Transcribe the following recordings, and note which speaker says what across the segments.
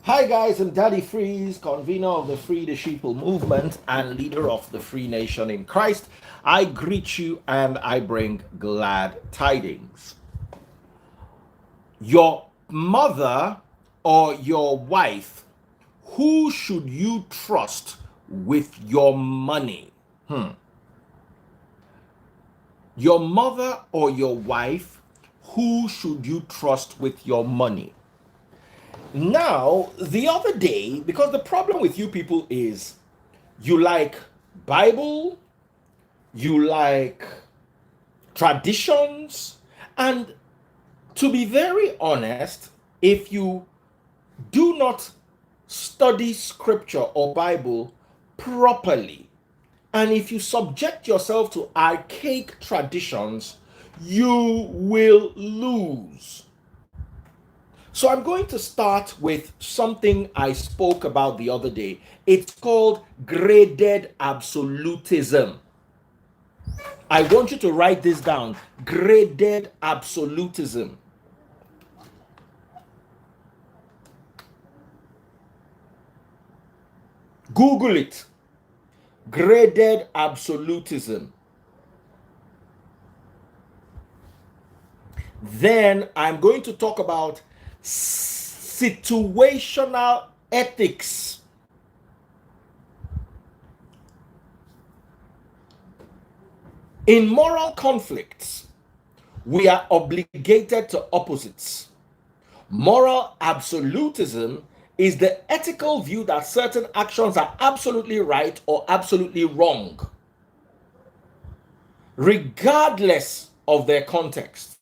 Speaker 1: Hi guys, I'm Daddy Freeze, convener of the Free the Sheeple movement and leader of the Free Nation in Christ. I greet you and I bring glad tidings. Your mother or your wife, who should you trust with your money? Your mother or your wife, who should you trust with your money? Now, the other day, because the problem with you people is you like Bible, you like traditions, and to be very honest, if you do not study scripture or Bible properly, and if you subject yourself to archaic traditions, you will lose. So I'm going to start with something I spoke about the other day. It's called graded absolutism. I want you to write this down. Graded absolutism. Google it. Graded absolutism. Then I'm going to talk about situational ethics. In moral conflicts, we are obligated to opposites. Moral absolutism is the ethical view that certain actions are absolutely right or absolutely wrong, regardless of their context.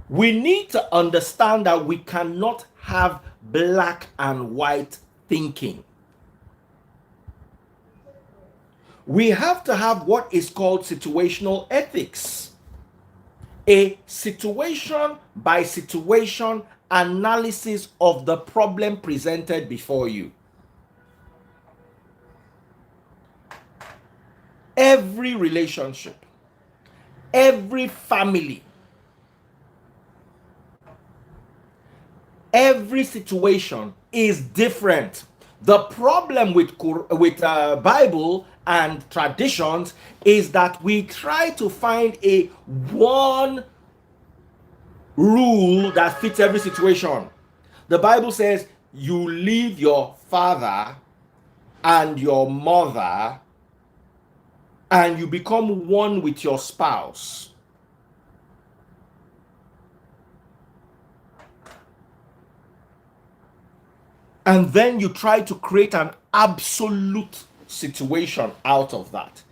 Speaker 1: We need to understand that we cannot have black and white thinking. We have to have what is called situational ethics, a situation by situation analysis of the problem presented before you. Every relationship, every family, every situation is different. The problem with Bible and traditions is that we try to find a one rule that fits every situation. The Bible says you leave your father and your mother and you become one with your spouse. And then you try to create an absolute situation out of that.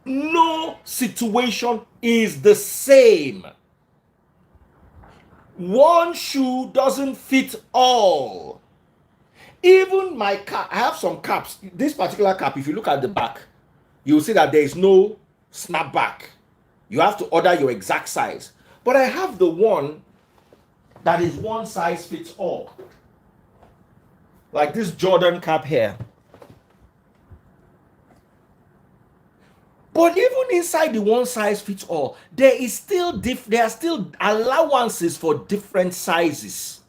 Speaker 1: No situation is the same. One shoe doesn't fit all. Even my cap, I have some caps. This particular cap, if you look at the back, you'll see that there is no snapback. You have to order your exact size. But I have the one that is one size fits all. Like this Jordan cap here. But even inside the one size fits all, there are still allowances for different sizes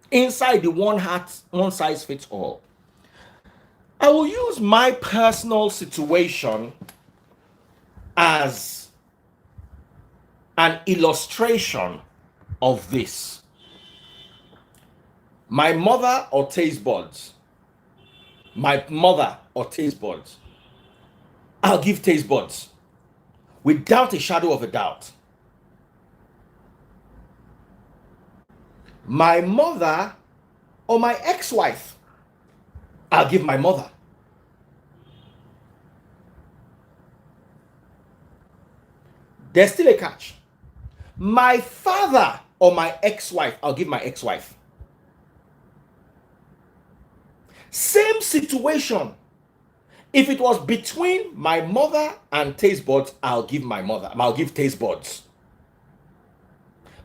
Speaker 1: inside the one size fits all. I will use my personal situation as an illustration of this. My mother or taste buds. My mother or taste buds. I'll give taste buds without a shadow of a doubt. My mother or my ex-wife, I'll give my mother. There's still a catch. My father or my ex-wife, I'll give my ex-wife. Same situation. If it was between my mother and taste buds, I'll give my mother. I'll give taste buds.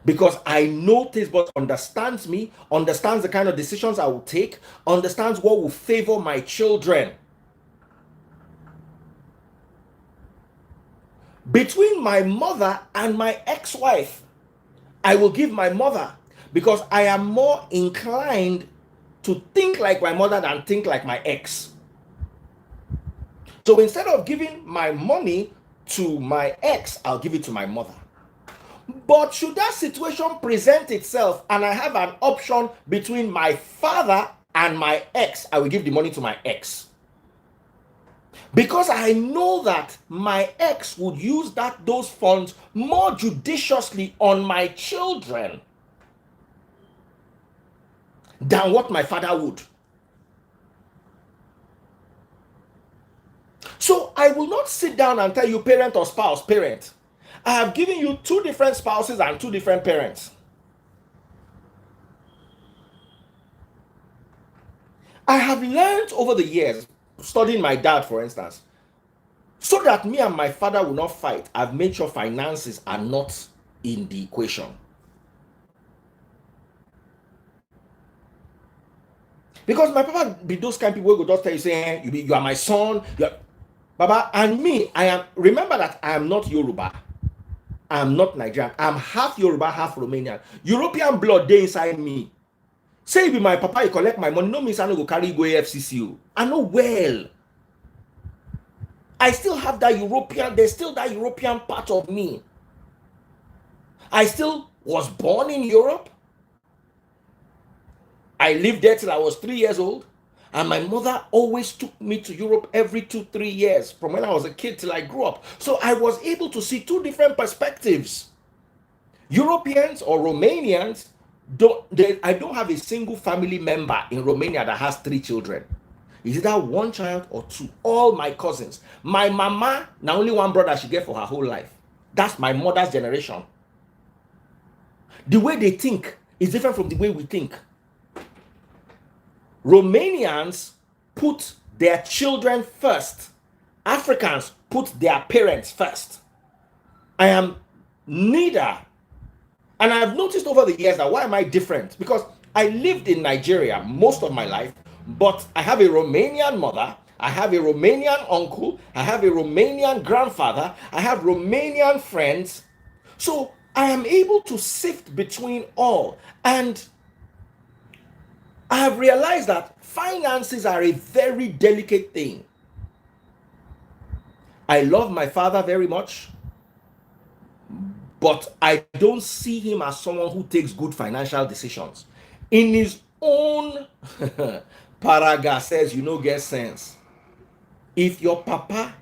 Speaker 1: Because I know taste buds understands me, understands the kind of decisions I will take, understands what will favor my children. Between my mother and my ex-wife, I will give my mother, because I am more inclined to think like my mother than think like my ex. So instead of giving my money to my ex, I'll give it to my mother. But should that situation present itself and I have an option between my father and my ex, I will give the money to my ex. Because I know that my ex would use those funds more judiciously on my children than what my father would. So I will not sit down and tell you parent or spouse, parent. I have given you 2 different spouses and 2 different parents. I have learned over the years, studying my dad, for instance, so that me and my father will not fight, I've made sure finances are not in the equation. Because my papa be those kind of people who go just tell you, saying, you are my son, Baba, and me, remember that I am not Yoruba. I am not Nigerian. I'm half Yoruba, half Romanian. European blood dey inside me. Say if be my papa, you collect my money, no means I no go carry go AFCCO. I know well. I still have that European, there's still that European part of me. I still was born in Europe. I lived there till I was 3 years old. And my mother always took me to Europe every 2-3 years from when I was a kid till I grew up. So I was able to see 2 different perspectives. Europeans or Romanians, I don't have a single family member in Romania that has 3 children. It's either 1 child or 2. All my cousins. My mama, now only 1 brother she get for her whole life. That's my mother's generation. The way they think is different from the way we think. Romanians put their children first. Africans put their parents first. I am neither. And I've noticed over the years that why am I different? Because I lived in Nigeria most of my life, but I have a Romanian mother, I have a Romanian uncle, I have a Romanian grandfather, I have Romanian friends. So I am able to sift between all. And I have realized that finances are a very delicate thing. I love my father very much, but I don't see him as someone who takes good financial decisions. In his own paragraph says, you know, get sense. If your papa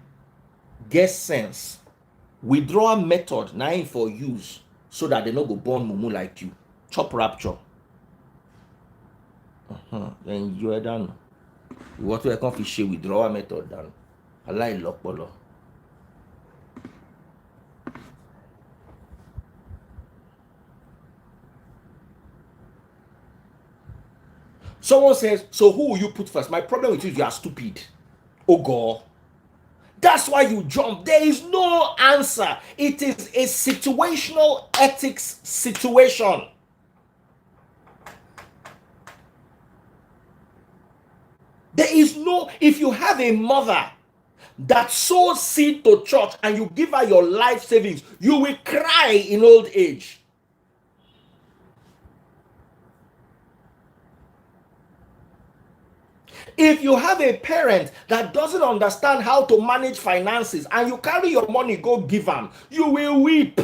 Speaker 1: gets sense, withdrawal method now for use so that they no go born mumu like you. Chop rapture. Then you are done. What we can fish withdrawal method done. Allah ilokpolo. Someone says, so who will you put first? My problem with you is you are stupid. Oh God. That's why you jump. There is no answer. It is a situational ethics situation. There is no, if you have a mother that sows seed to church and you give her your life savings, you will cry in old age. If you have a parent that doesn't understand how to manage finances and you carry your money, go give them, you will weep.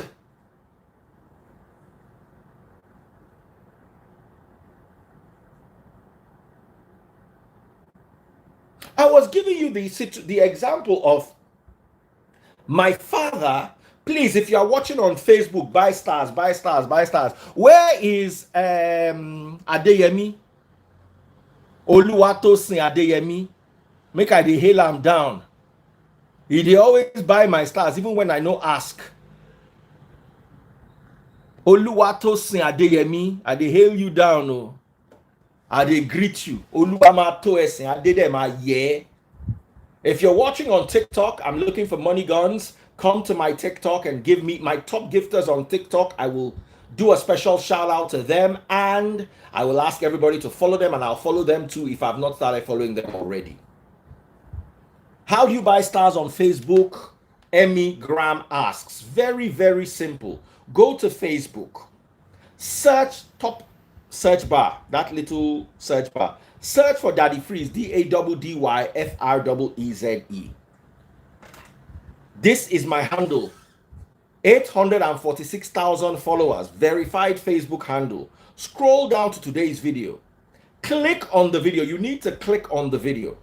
Speaker 1: I was giving you the example of my father. Please, if you are watching on Facebook, buy stars, buy stars, buy stars. Where is Adeyemi? Oluwatosin Adeyemi. Make I dey hail am down. He dey always buy my stars, even when I no ask. Oluwatosin Adeyemi, I dey hail you down. Oh. I dey greet you. Oluwamatosin Adedema, yeah. If you're watching on TikTok, I'm looking for money guns. Come to my TikTok and give me my top gifters on TikTok. I will do a special shout out to them, and I will ask everybody to follow them, and I'll follow them too if I've not started following them already. How do you buy stars on Facebook? Emmy Graham asks. Very, very simple. Go to Facebook, search top search bar, that little search bar. Search for Daddy Freeze, DADDYFREEZE. This is my handle. 846,000 followers, verified Facebook handle. Scroll down to today's video. Click on the video. You need to click on the video.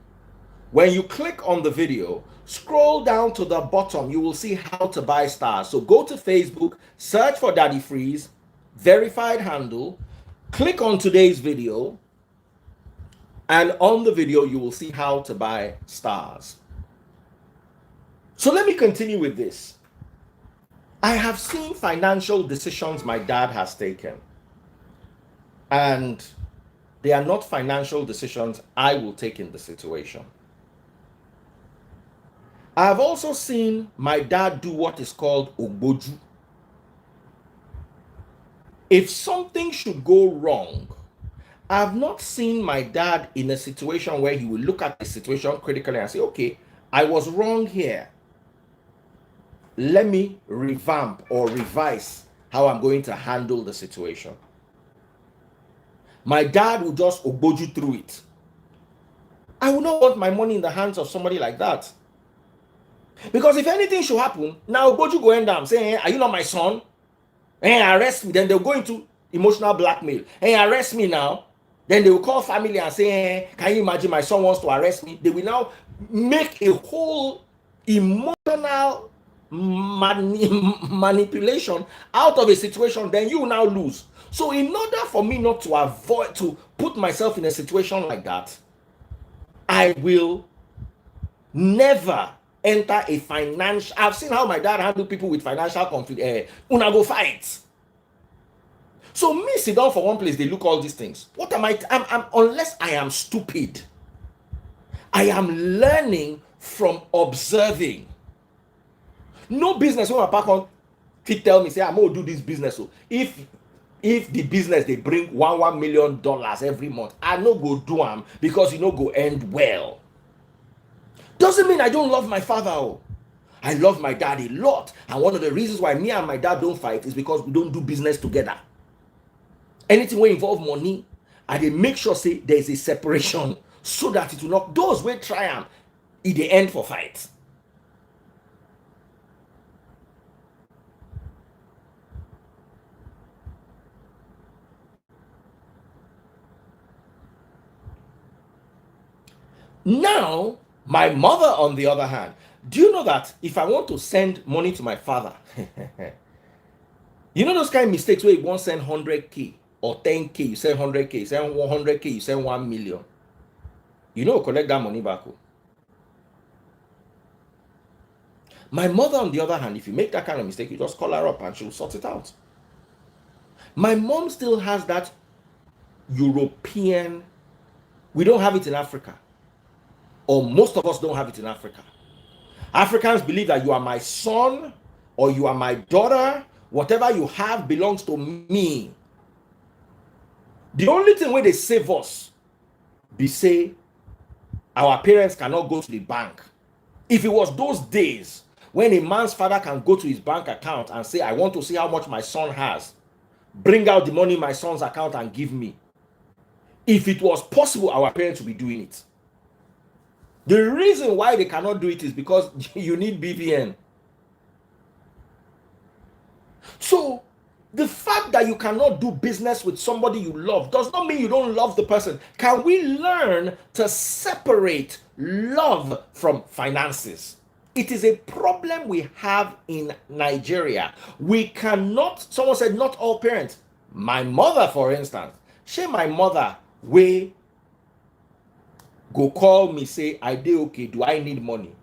Speaker 1: When you click on the video, scroll down to the bottom. You will see how to buy stars. So go to Facebook, search for Daddy Freeze, verified handle, click on today's video, and on the video, you will see how to buy stars. So let me continue with this. I have seen financial decisions my dad has taken, and they are not financial decisions I will take in the situation. I have also seen my dad do what is called ogboju. If something should go wrong, I have not seen my dad in a situation where he will look at the situation critically and say, okay, I was wrong here. Let me revamp or revise how I'm going to handle the situation. My dad will just ogboju through it. I will not want my money in the hands of somebody like that. Because if anything should happen, now ogboju go end up saying, are you not my son? Arrest me. Then they'll go into emotional blackmail. Arrest me now. Then they will call family and say, can you imagine my son wants to arrest me? They will now make a whole emotional manipulation out of a situation. Then you will now lose. So in order for me not to avoid, to put myself in a situation like that, I will never enter a financial. I've seen how my dad handle people with financial conflict. Una go fight. So me sit down for one place, they look all these things. What am I? I'm unless I am stupid. I am learning from observing. No business when I back on, keep tell me say I'm gonna do this business. So if the business they bring $1 million every month, I no go do them because you know go end well. Doesn't mean I don't love my father. Oh. I love my dad a lot. And one of the reasons why me and my dad don't fight is because we don't do business together. Anything will involve money, and they make sure say there is a separation so that it will not, those will triumph, it the end for fight. Now, my mother, on the other hand, do you know that if I want to send money to my father, you know those kind of mistakes where you want to send 100K or 10K, you send 100K, you send 100K, you send 1 million. You know, collect that money back. My mother, on the other hand, if you make that kind of mistake, you just call her up and she'll sort it out. My mom still has that European, we don't have it in Africa. Or most of us don't have it in Africa. Africans believe that you are my son or you are my daughter. Whatever you have belongs to me. The only thing where they save us, they say our parents cannot go to the bank. If it was those days when a man's father can go to his bank account and say, I want to see how much my son has, bring out the money in my son's account and give me. If it was possible, our parents would be doing it. The reason why they cannot do it is because you need BVN. So, the fact that you cannot do business with somebody you love does not mean you don't love the person. Can we learn to separate love from finances? It is a problem we have in Nigeria. We cannot, someone said not all parents. My mother, for instance, my mother, we go call me, say, I dey okay, do I need money?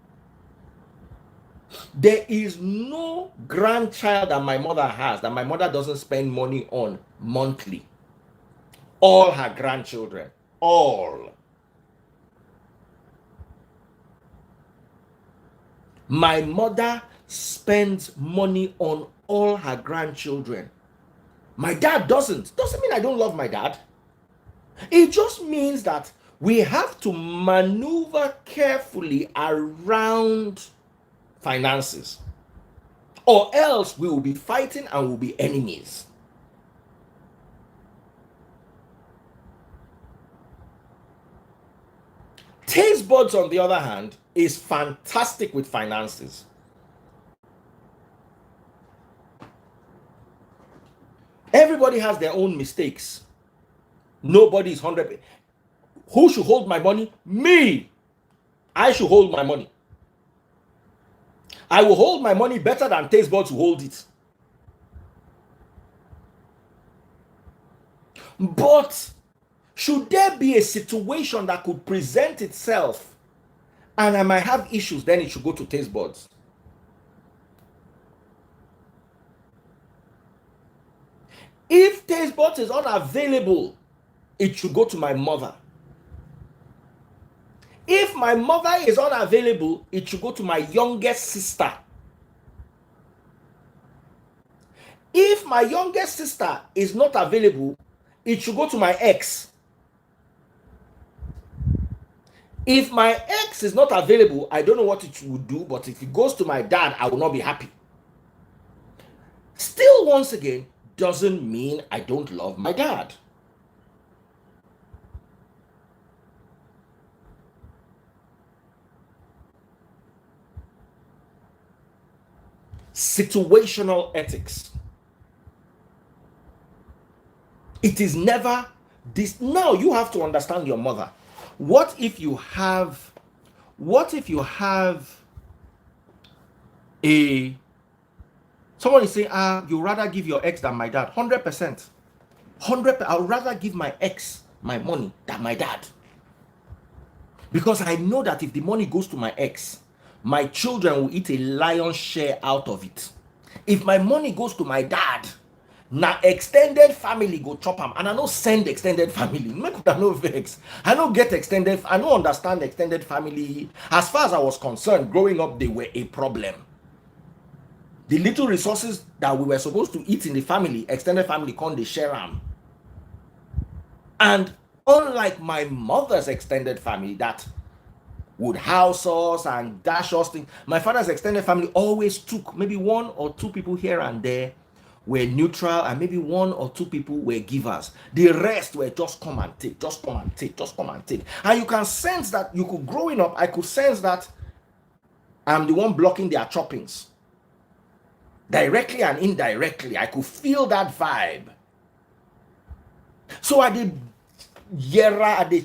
Speaker 1: There is no grandchild that my mother has that my mother doesn't spend money on monthly. All her grandchildren, all. My mother spends money on all her grandchildren. My dad doesn't mean I don't love my dad. It just means that we have to maneuver carefully around finances, or else we will be fighting and will be enemies. Taste buds, on the other hand, is fantastic with finances. Everybody has their own mistakes. Nobody is 100%. Who should hold my money? Me. I should hold my money. I will hold my money better than taste buds will hold it. But should there be a situation that could present itself and I might have issues, then it should go to taste buds. If taste buds is unavailable, it should go to my mother. If my mother is unavailable, it should go to my youngest sister. If my youngest sister is not available, it should go to my ex. If my ex is not available, I don't know what it would do, but if it goes to my dad, I will not be happy. Still, once again, doesn't mean I don't love my dad. Situational ethics. It is never this. Now you have to understand your mother. What if you have a someone is saying, you rather give your ex than my dad? 100%. I'll rather give my ex my money than my dad. Because I know that if the money goes to my ex, my children will eat a lion's share out of it. If my money goes to my dad, now extended family go chop am, and I no send extended family. Make una no vex. I no get extended. I no understand extended family. As far as I was concerned, growing up, they were a problem. The little resources that we were supposed to eat in the family, extended family, can't they share am? And unlike my mother's extended family that would house us and dash us things, my father's extended family always took maybe 1 or 2 people here and there were neutral, and maybe 1 or 2 people were givers. The rest were just come and take, just come and take, just come and take. And you can sense that growing up, I could sense that I'm the one blocking their choppings. Directly and indirectly, I could feel that vibe. So I did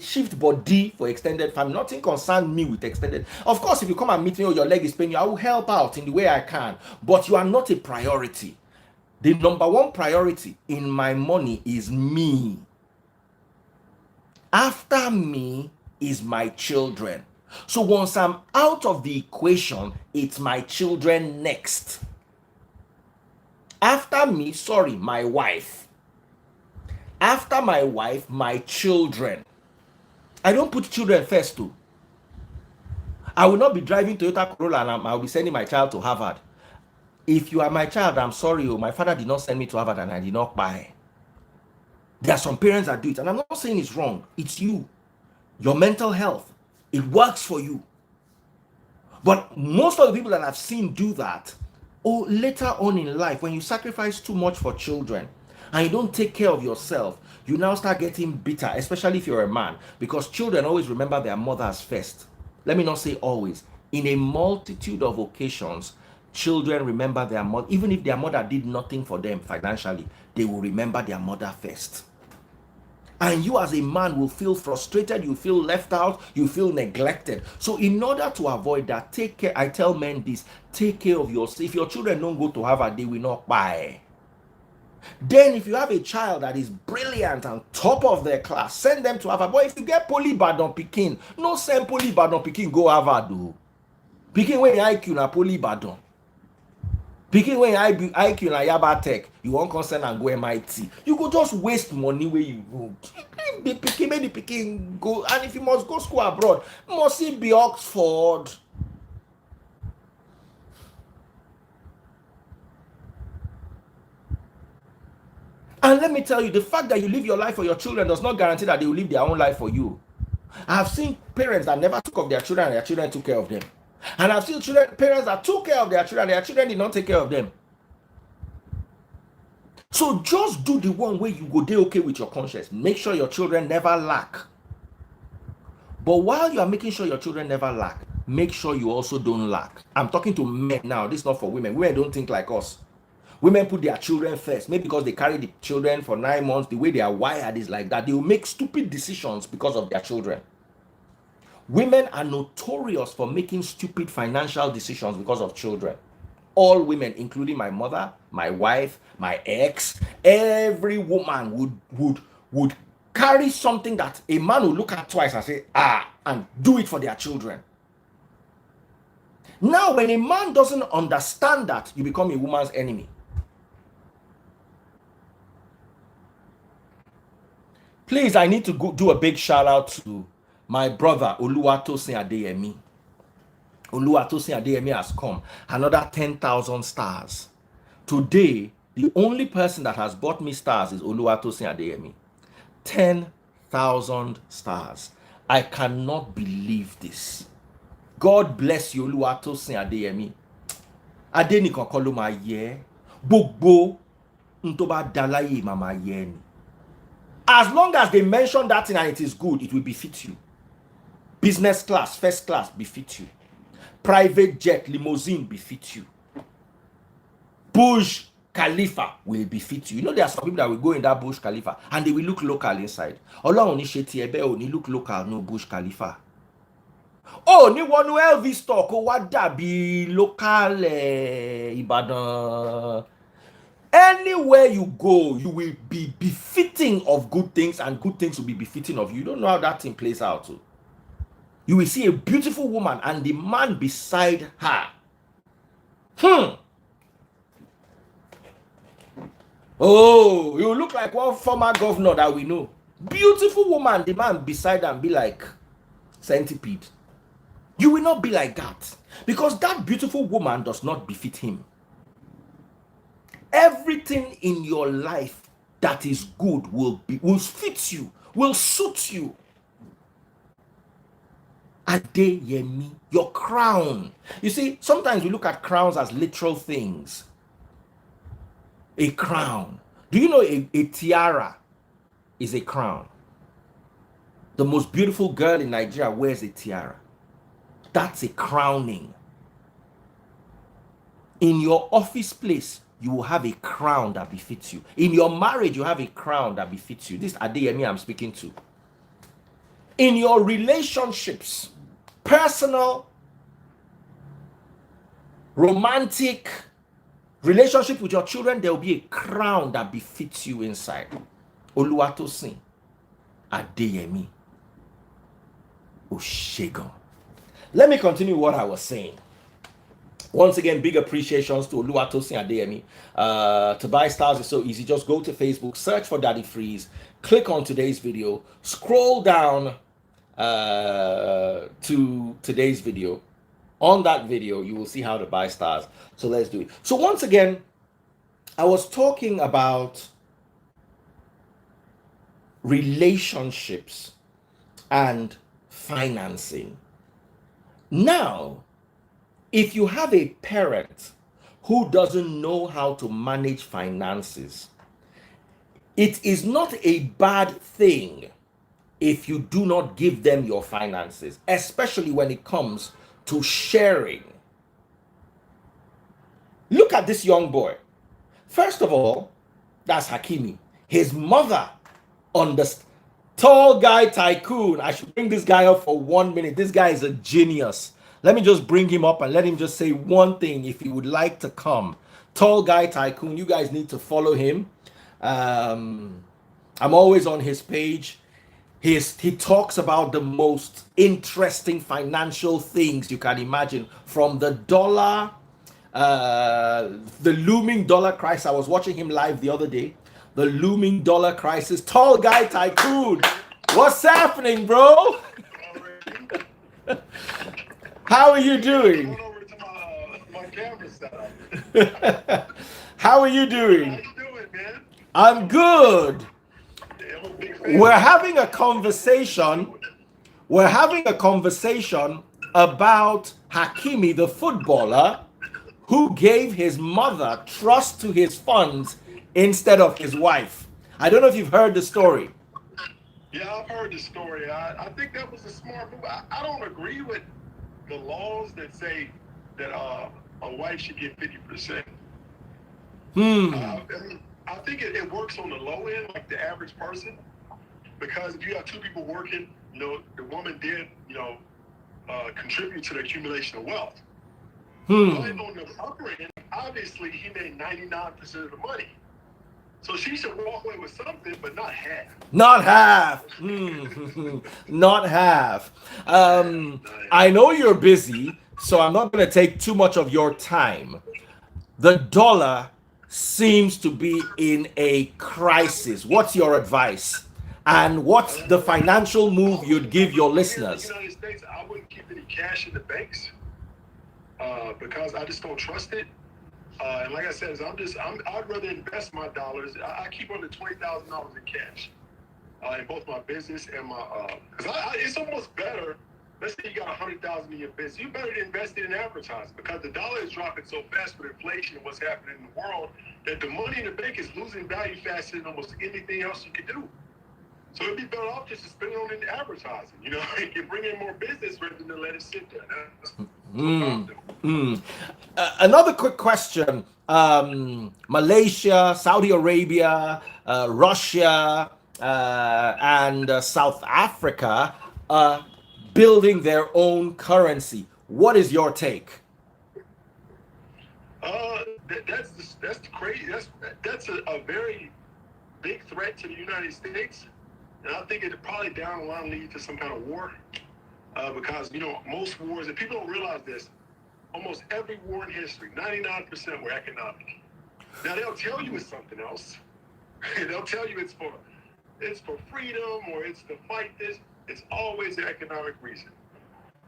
Speaker 1: shift body for extended family. Nothing concerned me with extended. Of course, if you come and meet me or your leg is paining you, I will help out in the way I can. But you are not a priority. The number 1 priority in my money is me. After me is my children. So once I'm out of the equation, it's my children next. After me, my wife. After my wife, my children. I don't put children first too. I will not be driving Toyota Corolla and I'll be sending my child to Harvard. If you are my child, I'm sorry, my father did not send me to Harvard and I did not buy. There are some parents that do it, and I'm not saying it's wrong. It's you. Your mental health. It works for you. But most of the people that I've seen do that, later on in life, when you sacrifice too much for children and you don't take care of yourself, you now start getting bitter, especially if you're a man, because children always remember their mothers first. Let me not say always. In a multitude of occasions, children remember their mother. Even if their mother did nothing for them financially, they will remember their mother first. And you as a man will feel frustrated, you feel left out, you feel neglected. So in order to avoid that, take care. I tell men this, take care of yourself. If your children don't go to Harvard, they will not buy. Then if you have a child that is brilliant and top of their class, send them to Harvard. But if you get Poly-Badon Pikin, no send Poly-Badon Pikin go Harvard though. Pikin when IQ na Poly-Badon. Pikin when IQ na Yaba Tech, you won't consent and go MIT. You go just waste money where you go. Make the Pikin go, and if you must go school abroad, must it be Oxford? let me tell you, the fact that you live your life for your children does not guarantee that they will live their own life for you. I have seen parents that never took care of their children and their children took care of them. And I've seen parents that took care of their children and their children did not take care of them. So just do the one way you go there okay with your conscience. Make sure your children never lack. But while you are making sure your children never lack, make sure you also don't lack. I'm talking to men now. This is not for women. Women don't think like us. Women put their children first. Maybe because they carry the children for 9 months. The way they are wired is like that. They will make stupid decisions because of their children. Women are notorious for making stupid financial decisions because of children. All women, including my mother, my wife, my ex, every woman would carry something that a man will look at twice and say, and do it for their children. Now, when a man doesn't understand that, you become a woman's enemy. Please, I need to go do a big shout out to my brother, Oluwatosin Adeyemi. Oluwatosin Adeyemi has come. Another 10,000 stars. Today, the only person that has bought me stars is Oluwatosin Adeyemi. 10,000 stars. I cannot believe this. God bless you, Oluwatosin Adeyemi. Adenikan kọ́ ló máa yẹ. Gbogbo nto bá dá láyé máa yẹ ni. As long as they mention that thing and it is good, it will befit you. Business class, first class, befit you. Private jet, limousine, befit you. Burj Khalifa will befit you. You know there are some people that will go in that Burj Khalifa and they will look local inside. Ọlọ́run ní ṣe ti ẹ̀bẹ̀ ò ní look local no Burj Khalifa. Oh, ní wọnú LV store kó wá dàbí local Ìbàdàn. Anywhere you go, you will be befitting of good things and good things will be befitting of you. You don't know how that thing plays out. Too. You will see a beautiful woman and the man beside her. Oh, you look like one former governor that we know. Beautiful woman, the man beside her be like centipede. You will not be like that because that beautiful woman does not befit him. Everything in your life that is good will fit you, will suit you. Adeyemi, your crown. You see, sometimes we look at crowns as literal things. A crown. Do you know a tiara is a crown? The most beautiful girl in Nigeria wears a tiara. That's a crowning. In your office place, you will have a crown that befits you. In your marriage, you have a crown that befits you. This is Adeyemi I'm speaking to. In your relationships, personal, romantic, relationship with your children, there will be a crown that befits you inside. Oluwatosin Adeyemi Oshegun. Let me continue what I was saying. Once again, big appreciations to Oluwatosin Adeyemi. To buy stars is so easy. Just go to Facebook, search for Daddy Freeze, click on today's video, scroll down to today's video. On that video, you will see how to buy stars. So let's do it. So once again, I was talking about relationships and financing. Now, if you have a parent who doesn't know how to manage finances, it is not a bad thing if you do not give them your finances, especially when it comes to sharing. Look at this young boy. First of all, that's Hakimi. His mother on the tall guy tycoon. I should bring this guy up for 1 minute. This guy is a genius. Let me just bring him up and let him just say one thing if he would like to come. Tall guy tycoon, you guys need to follow him. I'm always on his page. He talks about the most interesting financial things you can imagine, from the dollar, the looming dollar crisis. I was watching him live the other day. The looming dollar crisis. Tall guy tycoon. What's happening, bro? How are you doing?
Speaker 2: Over to my camera setup.
Speaker 1: How are you doing?
Speaker 2: How you doing, man?
Speaker 1: I'm good.
Speaker 2: I'm a big fan.
Speaker 1: We're having a conversation. We're having a conversation about Hakimi, the footballer, who gave his mother trust to his funds instead of his wife. I don't know if you've heard the story.
Speaker 2: Yeah, I've heard the story. I think that was a smart move. I don't agree with the laws that say that a wife should get 50%.
Speaker 1: Hmm.
Speaker 2: I think it works on the low end, like the average person, because if you have two people working, the woman did, contribute to the accumulation of wealth. But
Speaker 1: Hmm.
Speaker 2: on the upper end, obviously he made 99% of the money. So she should walk away with something, but not half.
Speaker 1: Not half. Hmm. Not half.
Speaker 2: Not half. Not
Speaker 1: I
Speaker 2: half.
Speaker 1: know you're busy, so I'm not going to take too much of your time. The dollar seems to be in a crisis. What's your advice? And what's the financial move you'd give your
Speaker 2: Here in the
Speaker 1: listeners?
Speaker 2: United States, I wouldn't keep any cash in the banks because I just don't trust it. And like I said, I'd rather invest my dollars. I keep under $20,000 in cash in both my business and my. Because it's almost better. Let's say you got 100,000 in your business. You better invest it in advertising because the dollar is dropping so fast with inflation and what's happening in the world that the money in the bank is losing value faster than almost anything else you could do. So it'd be better off just to spend it on in advertising. You can bring in more business rather than let it sit there. That's what I'm doing.
Speaker 1: Another quick question. Malaysia, Saudi Arabia, Russia, and South Africa building their own currency. What is your take?
Speaker 2: That's crazy. That's a very big threat to the United States, and I think it'll probably down the line lead to some kind of war. Because most wars, and people don't realize this, almost every war in history, 99% were economic. Now they'll tell you it's something else. They'll tell you it's for freedom or it's to fight this. It's always an economic reason.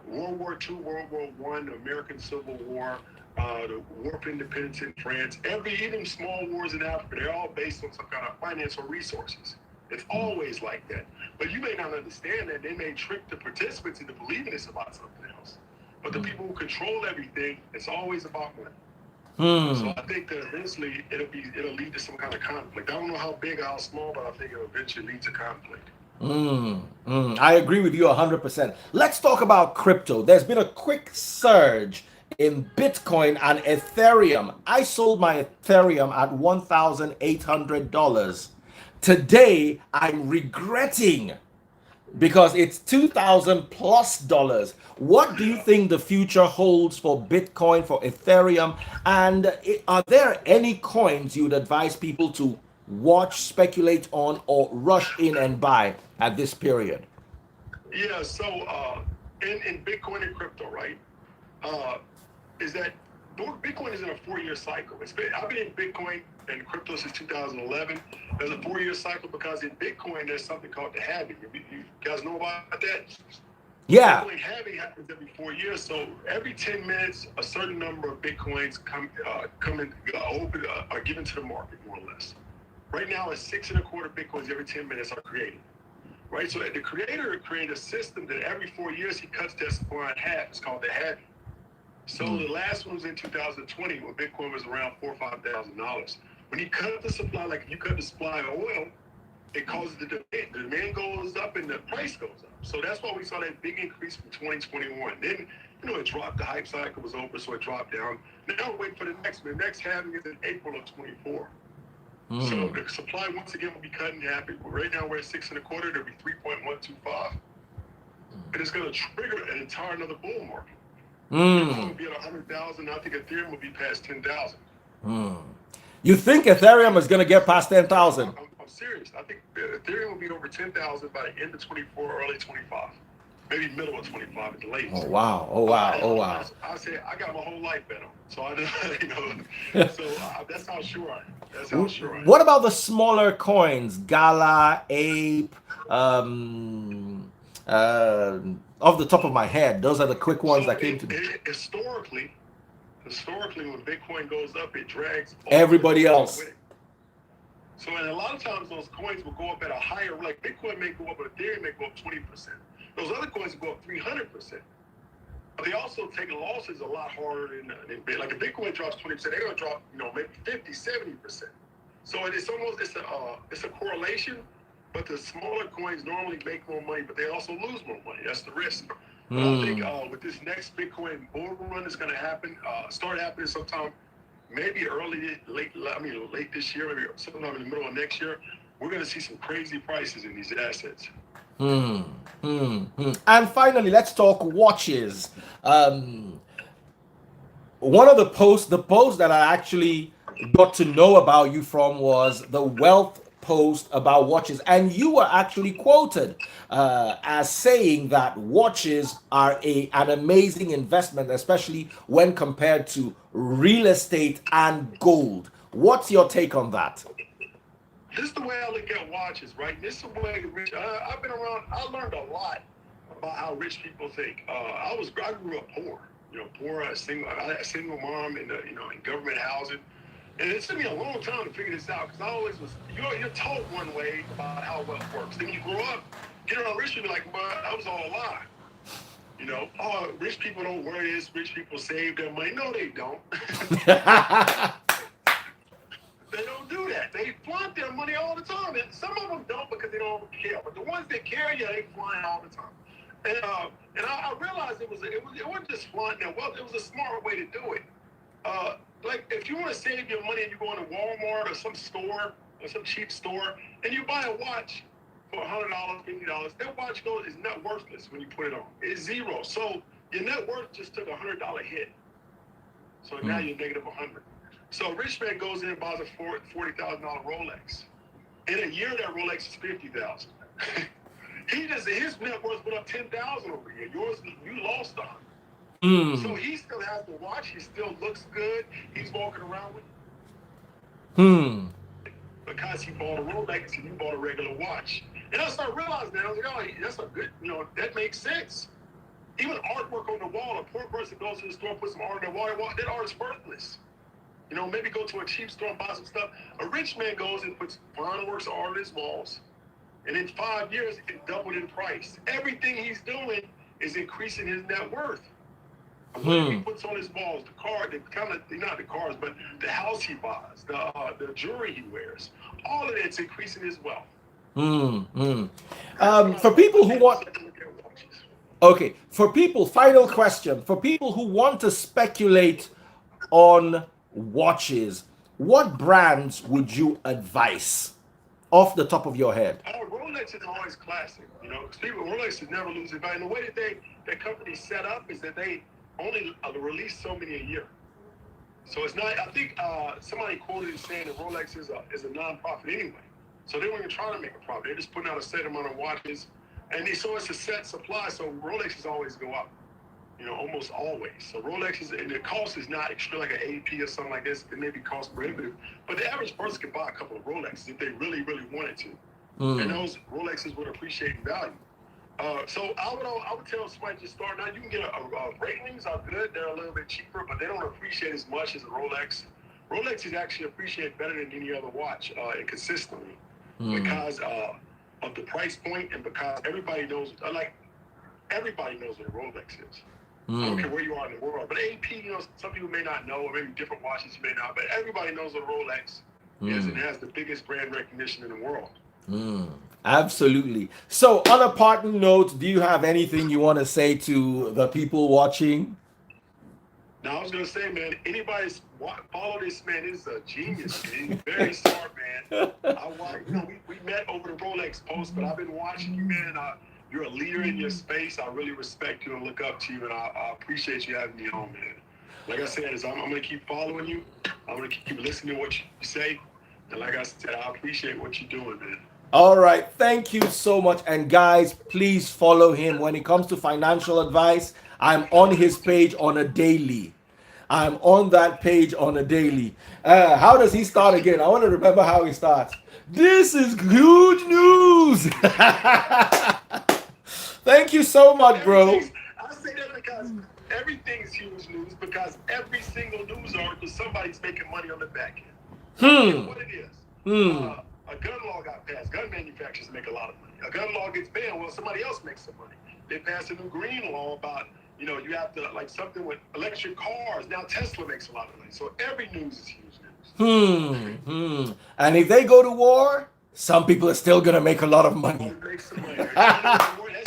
Speaker 2: World War II, World War I, the American Civil War, the War of Independence in France, even small wars in Africa, they're all based on some kind of financial resources. It's always like that. But you may not understand that. They may trick the participants into believing it's about something else. But the people who control everything, it's always about money. So I think that eventually it'll lead to some kind of conflict. I don't know how big or how small, but I think it'll eventually lead to conflict.
Speaker 1: I agree with you 100%. Let's talk about crypto. There's been a quick surge in Bitcoin and Ethereum. I sold my Ethereum at $1,800. Today, I'm regretting because it's 2,000 plus dollars. What do you think the future holds for Bitcoin, for Ethereum? And are there any coins you'd advise people to watch, speculate on, or rush in and buy at this period?
Speaker 2: Yeah, so in Bitcoin and crypto, right, is that Bitcoin is in a 4-year cycle. I've been in Bitcoin and crypto since 2011. There's a 4-year cycle because in Bitcoin there's something called the halving. You guys know about that?
Speaker 1: Yeah.
Speaker 2: Bitcoin halving happens every 4 years. So every 10 minutes, a certain number of Bitcoins come and are given to the market, more or less. Right now, it's 6.25 Bitcoins every 10 minutes are created. Right, so the creator created a system that every 4 years he cuts that supply in half. It's called the halving. So the last one was in 2020 when Bitcoin was around $4,000 or $5,000. When he cut the supply, like if you cut the supply of oil, it causes the demand. The demand goes up and the price goes up. So that's why we saw that big increase from 2021. Then, it dropped. The hype cycle was over, so it dropped down. Now we're waiting for the next one. The next halving is in April of 24. So the supply once again will be cut in half. Right now we're at 6.25. It'll be 3.125, and it's going to trigger an entire another bull market. Bitcoin will be at 100,000. I think Ethereum will be past 10,000.
Speaker 1: You think Ethereum is going to get past 10,000?
Speaker 2: I'm serious. I think Ethereum will be over 10,000 by the end of 24, early 25. Maybe middle of 25 at the latest.
Speaker 1: Oh, wow. Oh, wow. Oh, wow.
Speaker 2: I said, I got my whole life bet on. So I that's how sure I am. That's how sure I am.
Speaker 1: What about the smaller coins? Gala, Ape, off the top of my head, those are the quick ones that came to me.
Speaker 2: Historically, when Bitcoin goes up, it drags
Speaker 1: everybody else.
Speaker 2: With it. So, and a lot of times those coins will go up at a higher, like Bitcoin may go up, but Ethereum may go up 20%. Those other coins will go up 300%. But they also take losses a lot harder than like if Bitcoin drops 20%, they're going to drop, maybe 50, 70%. So it's almost, it's a correlation, but the smaller coins normally make more money, but they also lose more money. That's the risk. But I think with this next Bitcoin bull run that's going to happen, start happening sometime, maybe late this year, maybe sometime in the middle of next year, we're going to see some crazy prices in these assets.
Speaker 1: And finally, let's talk watches. One of the post that I actually got to know about you from was the wealth post about watches, and you were actually quoted as saying that watches are an amazing investment, especially when compared to real estate and gold. What's your take on that?
Speaker 2: This is the way I look at watches, right? This is the way rich. I've been around. I learned a lot about how rich people think. I grew up poor. Poor, I had a single mom in government housing. And it took me a long time to figure this out because I always was, you're told one way about how wealth works. Then you grow up, get around rich people, like, well, that was all a lie. Rich people don't wear this, rich people save their money. No, they don't. They don't do that. They flaunt their money all the time. And some of them don't because they don't care. But the ones that care, yeah, they flaunt all the time. And I realized it wasn't just flaunting their wealth. It was a smart way to do it. Like if you want to save your money and you go into Walmart or some store or some cheap store and you buy a watch for $100, $50, that watch is not worthless when you put it on. It's zero. So your net worth just took $100 hit. So now you're negative 100. So a rich man goes in and buys a $40,000 Rolex. In a year, that Rolex is $50,000. His net worth went up 10,000 over a year. You lost 100. So he still has the watch. He still looks good. He's walking around with because he bought a Rolex and you bought a regular watch. And I started realizing that. I was like, oh, that's a good, that makes sense. Even artwork on the wall, a poor person goes to the store, puts some art on the wall, that art is worthless. Maybe go to a cheap store and buy some stuff. A rich man goes and puts fine works of art on his walls. And in 5 years, it doubled in price. Everything he's doing is increasing his net worth. What he puts on his walls, the car, not the cars, but the house he buys, the jewelry he wears, all of it's increasing his wealth.
Speaker 1: For people who want, final question. For people who want to speculate on watches, what brands would you advise off the top of your head?
Speaker 2: Rolex is always classic, Rolex is never losing value. And the way that that company's set up is that they only release so many a year. So it's not, I think somebody quoted it saying that Rolex is a non-profit anyway. So they weren't even trying to make a profit. They're just putting out a set amount of watches. And so it's a set supply. So Rolexes always go up, almost always. So Rolexes, and the cost is not extra like an AP or something like this. It may be cost prohibitive. But the average person can buy a couple of Rolexes if they really, really wanted to. And those Rolexes would appreciate in value. So I would tell somebody just start now. You can get Breitlings are good. They're a little bit cheaper, but they don't appreciate as much as a Rolex. Rolexes actually appreciate better than any other watch and consistently because of the price point and because everybody knows what a Rolex is. I don't care where you are in the world. But AP, some people may not know, or maybe different watches you may not, but everybody knows what a Rolex is and has the biggest brand recognition in the world.
Speaker 1: Absolutely. So on a parting note, do you have anything you want to say to the people watching?
Speaker 2: No, I was going to say, man, anybody follow this man. He's a genius. He's very smart, man. We met over the Rolex post, but I've been watching you, man. You're a leader in your space. I really respect you and look up to you, and I appreciate you having me on, man. Like I said, I'm going to keep following you. I'm going to keep listening to what you say. And like I said, I appreciate what you're doing, man.
Speaker 1: All right. Thank you so much. And guys, please follow him. When it comes to financial advice, I'm on his page on a daily. I'm on that page on a daily. How does he start again? I want to remember how he starts. This is huge news. Thank you so much, bro.
Speaker 2: I say that because everything's huge news because every single news article, somebody's making money on the back end. What it is. A gun law got passed. Gun manufacturers make a lot of money. A gun law gets banned. Well, somebody else makes some money. They passed a new green law about, you have to, like something with electric cars. Now Tesla makes a lot of money. So every news is huge news.
Speaker 1: And if they go to war, some people are still going to make a lot of money.
Speaker 2: Make some money. That's huge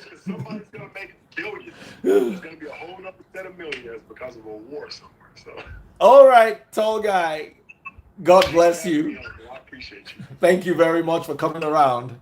Speaker 2: because somebody's going to make billions. There's going to be a whole other set of millionaires because of a war somewhere. So. All
Speaker 1: right, tall guy. God bless you.
Speaker 2: I appreciate you.
Speaker 1: Thank you very much for coming around.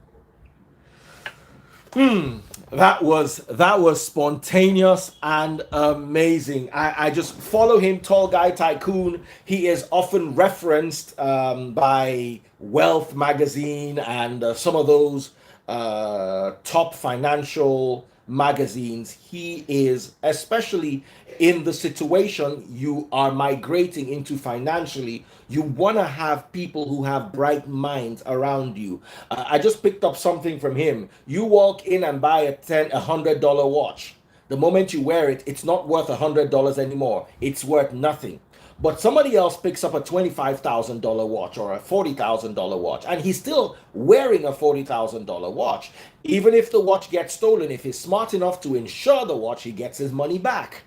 Speaker 1: That was spontaneous and amazing. I just follow him, Tall Guy Tycoon. He is often referenced by Wealth Magazine and some of those top financial magazines. He is, especially in the situation you are migrating into financially, you want to have people who have bright minds around you. I just picked up something from him. You walk in and buy a $100 watch. The moment you wear it, it's not worth $100 anymore. It's worth nothing. But somebody else picks up a $25,000 watch or a $40,000 watch, and he's still wearing a $40,000 watch. Even if the watch gets stolen, if he's smart enough to insure the watch, he gets his money back.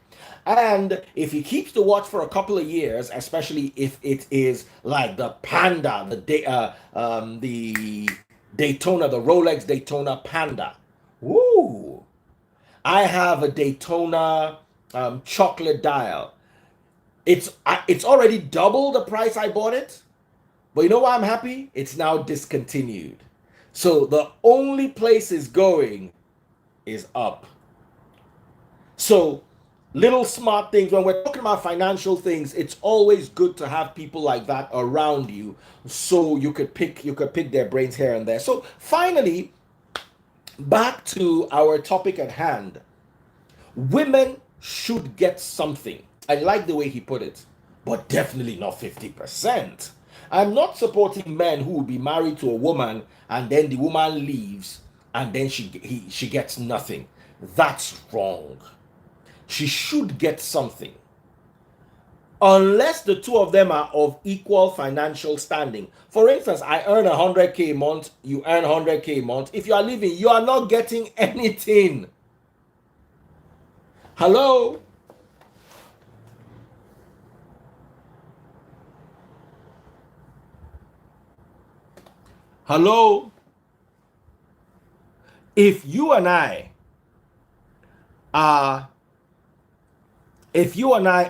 Speaker 1: And if he keeps the watch for a couple of years, especially if it is like the Panda, the Daytona, the Rolex Daytona Panda. Woo! I have a Daytona chocolate dial. It's already double the price I bought it. But you know why I'm happy? It's now discontinued. So the only place it's going is up. So little smart things. When we're talking about financial things, it's always good to have people like that around you, so you could pick their brains here and there. So finally, back to our topic at hand. Women should get something. I like the way he put it, but definitely not 50%. I'm not supporting men who will be married to a woman and then the woman leaves and then she gets nothing. That's wrong. She should get something. Unless the two of them are of equal financial standing. For instance, I earn 100K a month, you earn 100K a month. If you are leaving, you are not getting anything. Hello? Hello? If you and I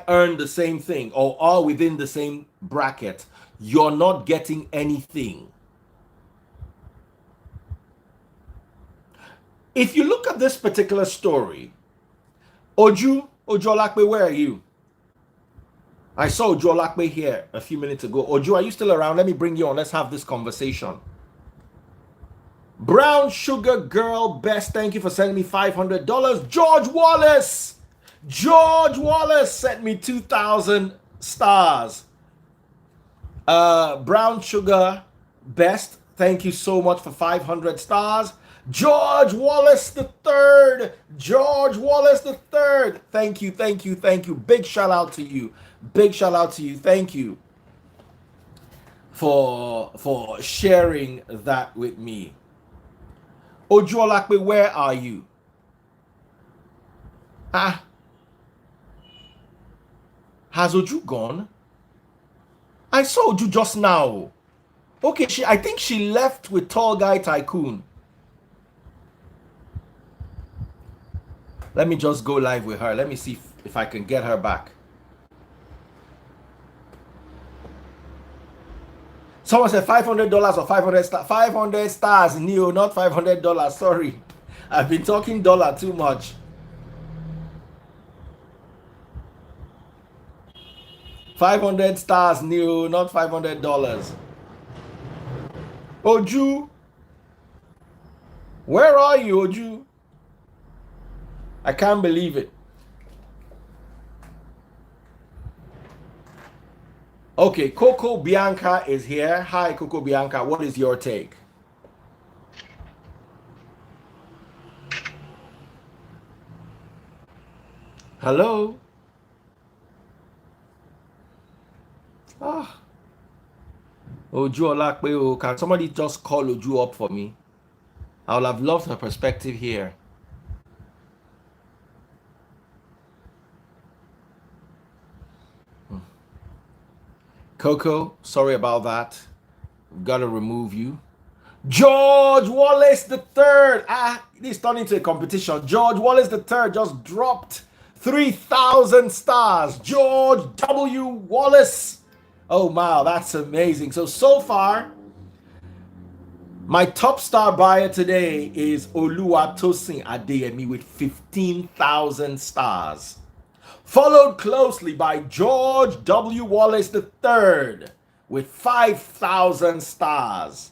Speaker 1: earn the same thing or are within the same bracket, you're not getting anything. If you look at this particular story, Ojolakbe, where are you? I saw Ojolakbe here a few minutes ago. Ojo, are you still around? Let me bring you on. Let's have this conversation. Brown Sugar Girl Best, thank you for sending me $500. George Wallace sent me 2,000 stars. Brown Sugar Best, thank you so much for 500 stars. George Wallace the Third, thank you. Big shout out to you. Thank you for sharing that with me. Ojuolakpe, where are you? Has Oju gone? I saw Oju just now. Okay, I think she left with Tall Guy Tycoon. Let me just go live with her. Let me see if I can get her back. Someone said $500 or 500 stars. 500 stars, Neo, not $500. Sorry. I've been talking dollar too much. $500 stars, Neo, not $500. Oju. Where are you, Oju? I can't believe it. Okay, Coco Bianca is here. Hi, Coco Bianca. What is your take? Hello? Oju Olakpe, can somebody just call Oju up for me? I would have loved her perspective here. Coco, sorry about that. We've got to remove you. George Wallace the Third. This turned into a competition. George Wallace the Third just dropped 3,000 stars. George W. Wallace. Oh, wow, that's amazing. So far, my top star buyer today is Oluwatosin Adeyemi with 15,000 stars. Followed closely by George W. Wallace III with 5,000 stars.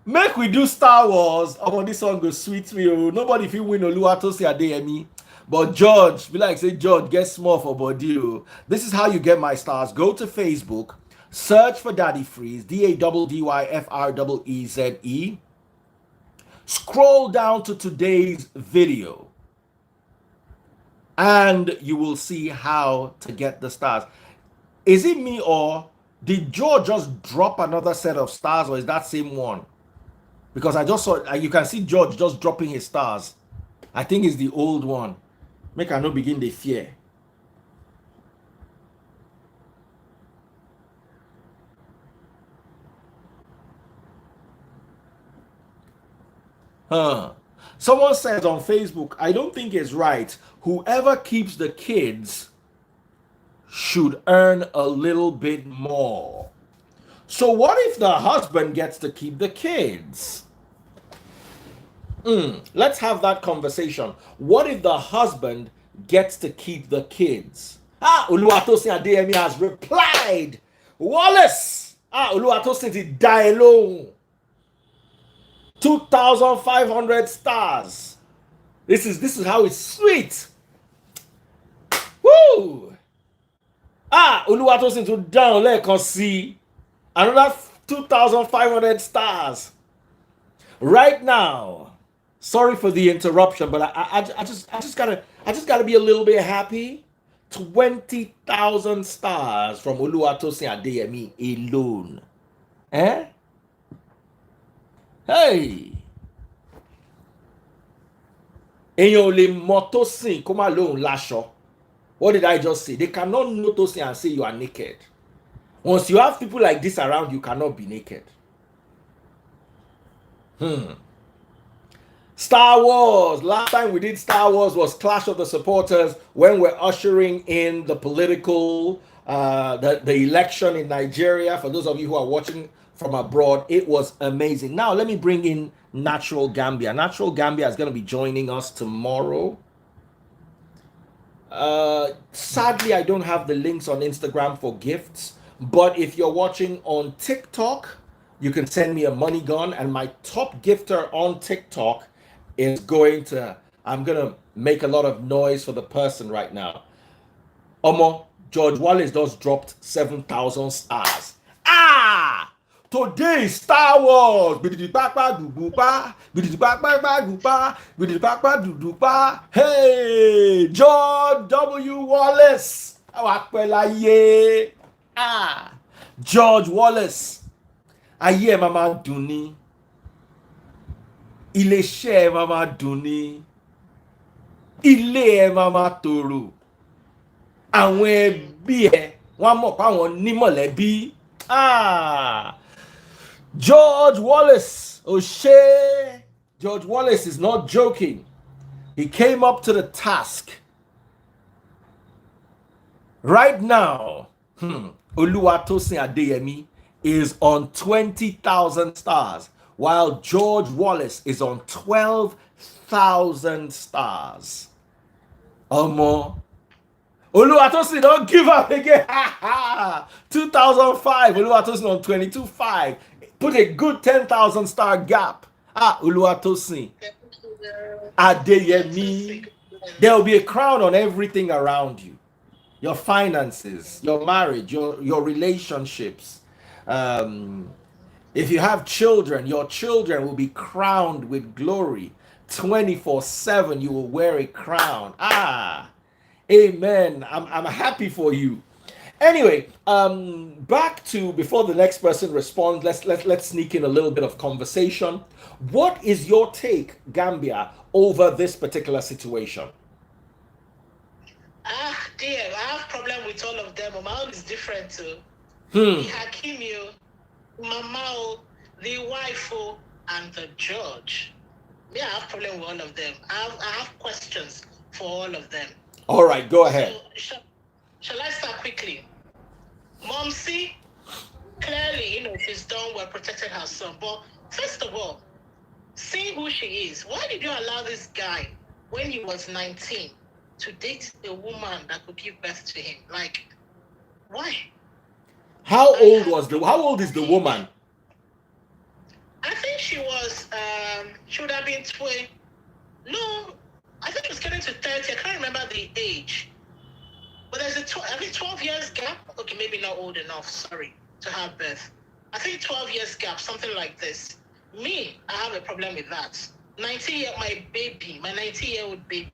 Speaker 1: Make we do Star Wars. Oh, this one goes sweet me. Oh, nobody feel win Oluwatosin Adeyemi. But George, be like say George, get small for body. Oh. This is how you get my stars. Go to Facebook, search for Daddy Freeze, DADDYFREEZE. Scroll down to today's video, and you will see how to get the stars. Is it me, or did George just drop another set of stars, or is that same one? Because I just saw, you can see George just dropping his stars. I think it's the old one. Make I no begin the fear. Someone says on Facebook, I don't think it's right. Whoever keeps the kids should earn a little bit more. So what if the husband gets to keep the kids? Let's have that conversation. What if the husband gets to keep the kids? Oluwatosin Adeyemi has replied. Wallace! Oluwatosin ti die alone. 2,500 stars. This is how it's sweet. Woo! Oluwatosin to down lẹ́ẹ̀kan sí. Another 2,500 stars. Right now. Sorry for the interruption, but I just gotta be a little bit happy. 20,000 stars from Oluwatosin Adeyemi alone. Hey. Èèyàn lè mọ Tosin kó má lóhùn láṣọ. What did I just say? They cannot know Tosin and say you are naked. Once you have people like this around, you cannot be naked. Star Wars. Last time we did Star Wars was Clash of the Supporters, when we're ushering in the political, the election in Nigeria. For those of you who are watching from abroad, it was amazing. Now let me bring in Natural Gambia. Natural Gambia is going to be joining us tomorrow. Sadly, I don't have the links on Instagram for gifts, but if you're watching on TikTok, you can send me a money gun, and my top gifter on TikTok is I'm gonna make a lot of noise for the person right now. George Wallace just dropped 7,000 stars. Today Star Wars. Hey, George W. Wallace. George Wallace. Ayé mama duni. Ilé-iṣẹ́ mama duni. Ilé mama toro. Àwọn ẹbí ẹ wọ́n mọ̀ pé àwọn ní mọ̀lẹ́bí. George Wallace. George Wallace is not joking. He came up to the task. Right now, Oluwatosin Adeyemi is on 20,000 stars, while George Wallace is on 12,000 stars. Oluwatosin, don't give up again. 2,005. Oluwatosin on 22,500. Put a good 10,000 star gap. Oluwatosin Adeyemi. There will be a crown on everything around you. Your finances, your marriage, your relationships. If you have children, your children will be crowned with glory. 24/7, you will wear a crown. Amen. I'm happy for you. Anyway, back to before the next person responds. Let's sneak in a little bit of conversation. What is your take, Gambia, over this particular situation?
Speaker 3: Dear, I have problem with all of them. My own is different too.
Speaker 1: Hmm.
Speaker 3: The Hakimi, Mama, the wife, and the judge. Yeah, I have problem with all of them. I have questions for all of them.
Speaker 1: All right, go ahead.
Speaker 3: So, shall I start quickly? Momsy, clearly, she's done well, protected her son. But first of all, seeing who she is, why did you allow this guy, when he was 19, to date a woman that could give birth to him? Like, why?
Speaker 1: How old is the woman?
Speaker 3: I think she would have been 20. No, I think she was getting to 30. I can't remember the age. But there's I think 12 years gap. Okay, maybe not old enough, sorry, to have birth. I think 12 years gap, something like this. Me, I have a problem with that. My 19-year-old baby,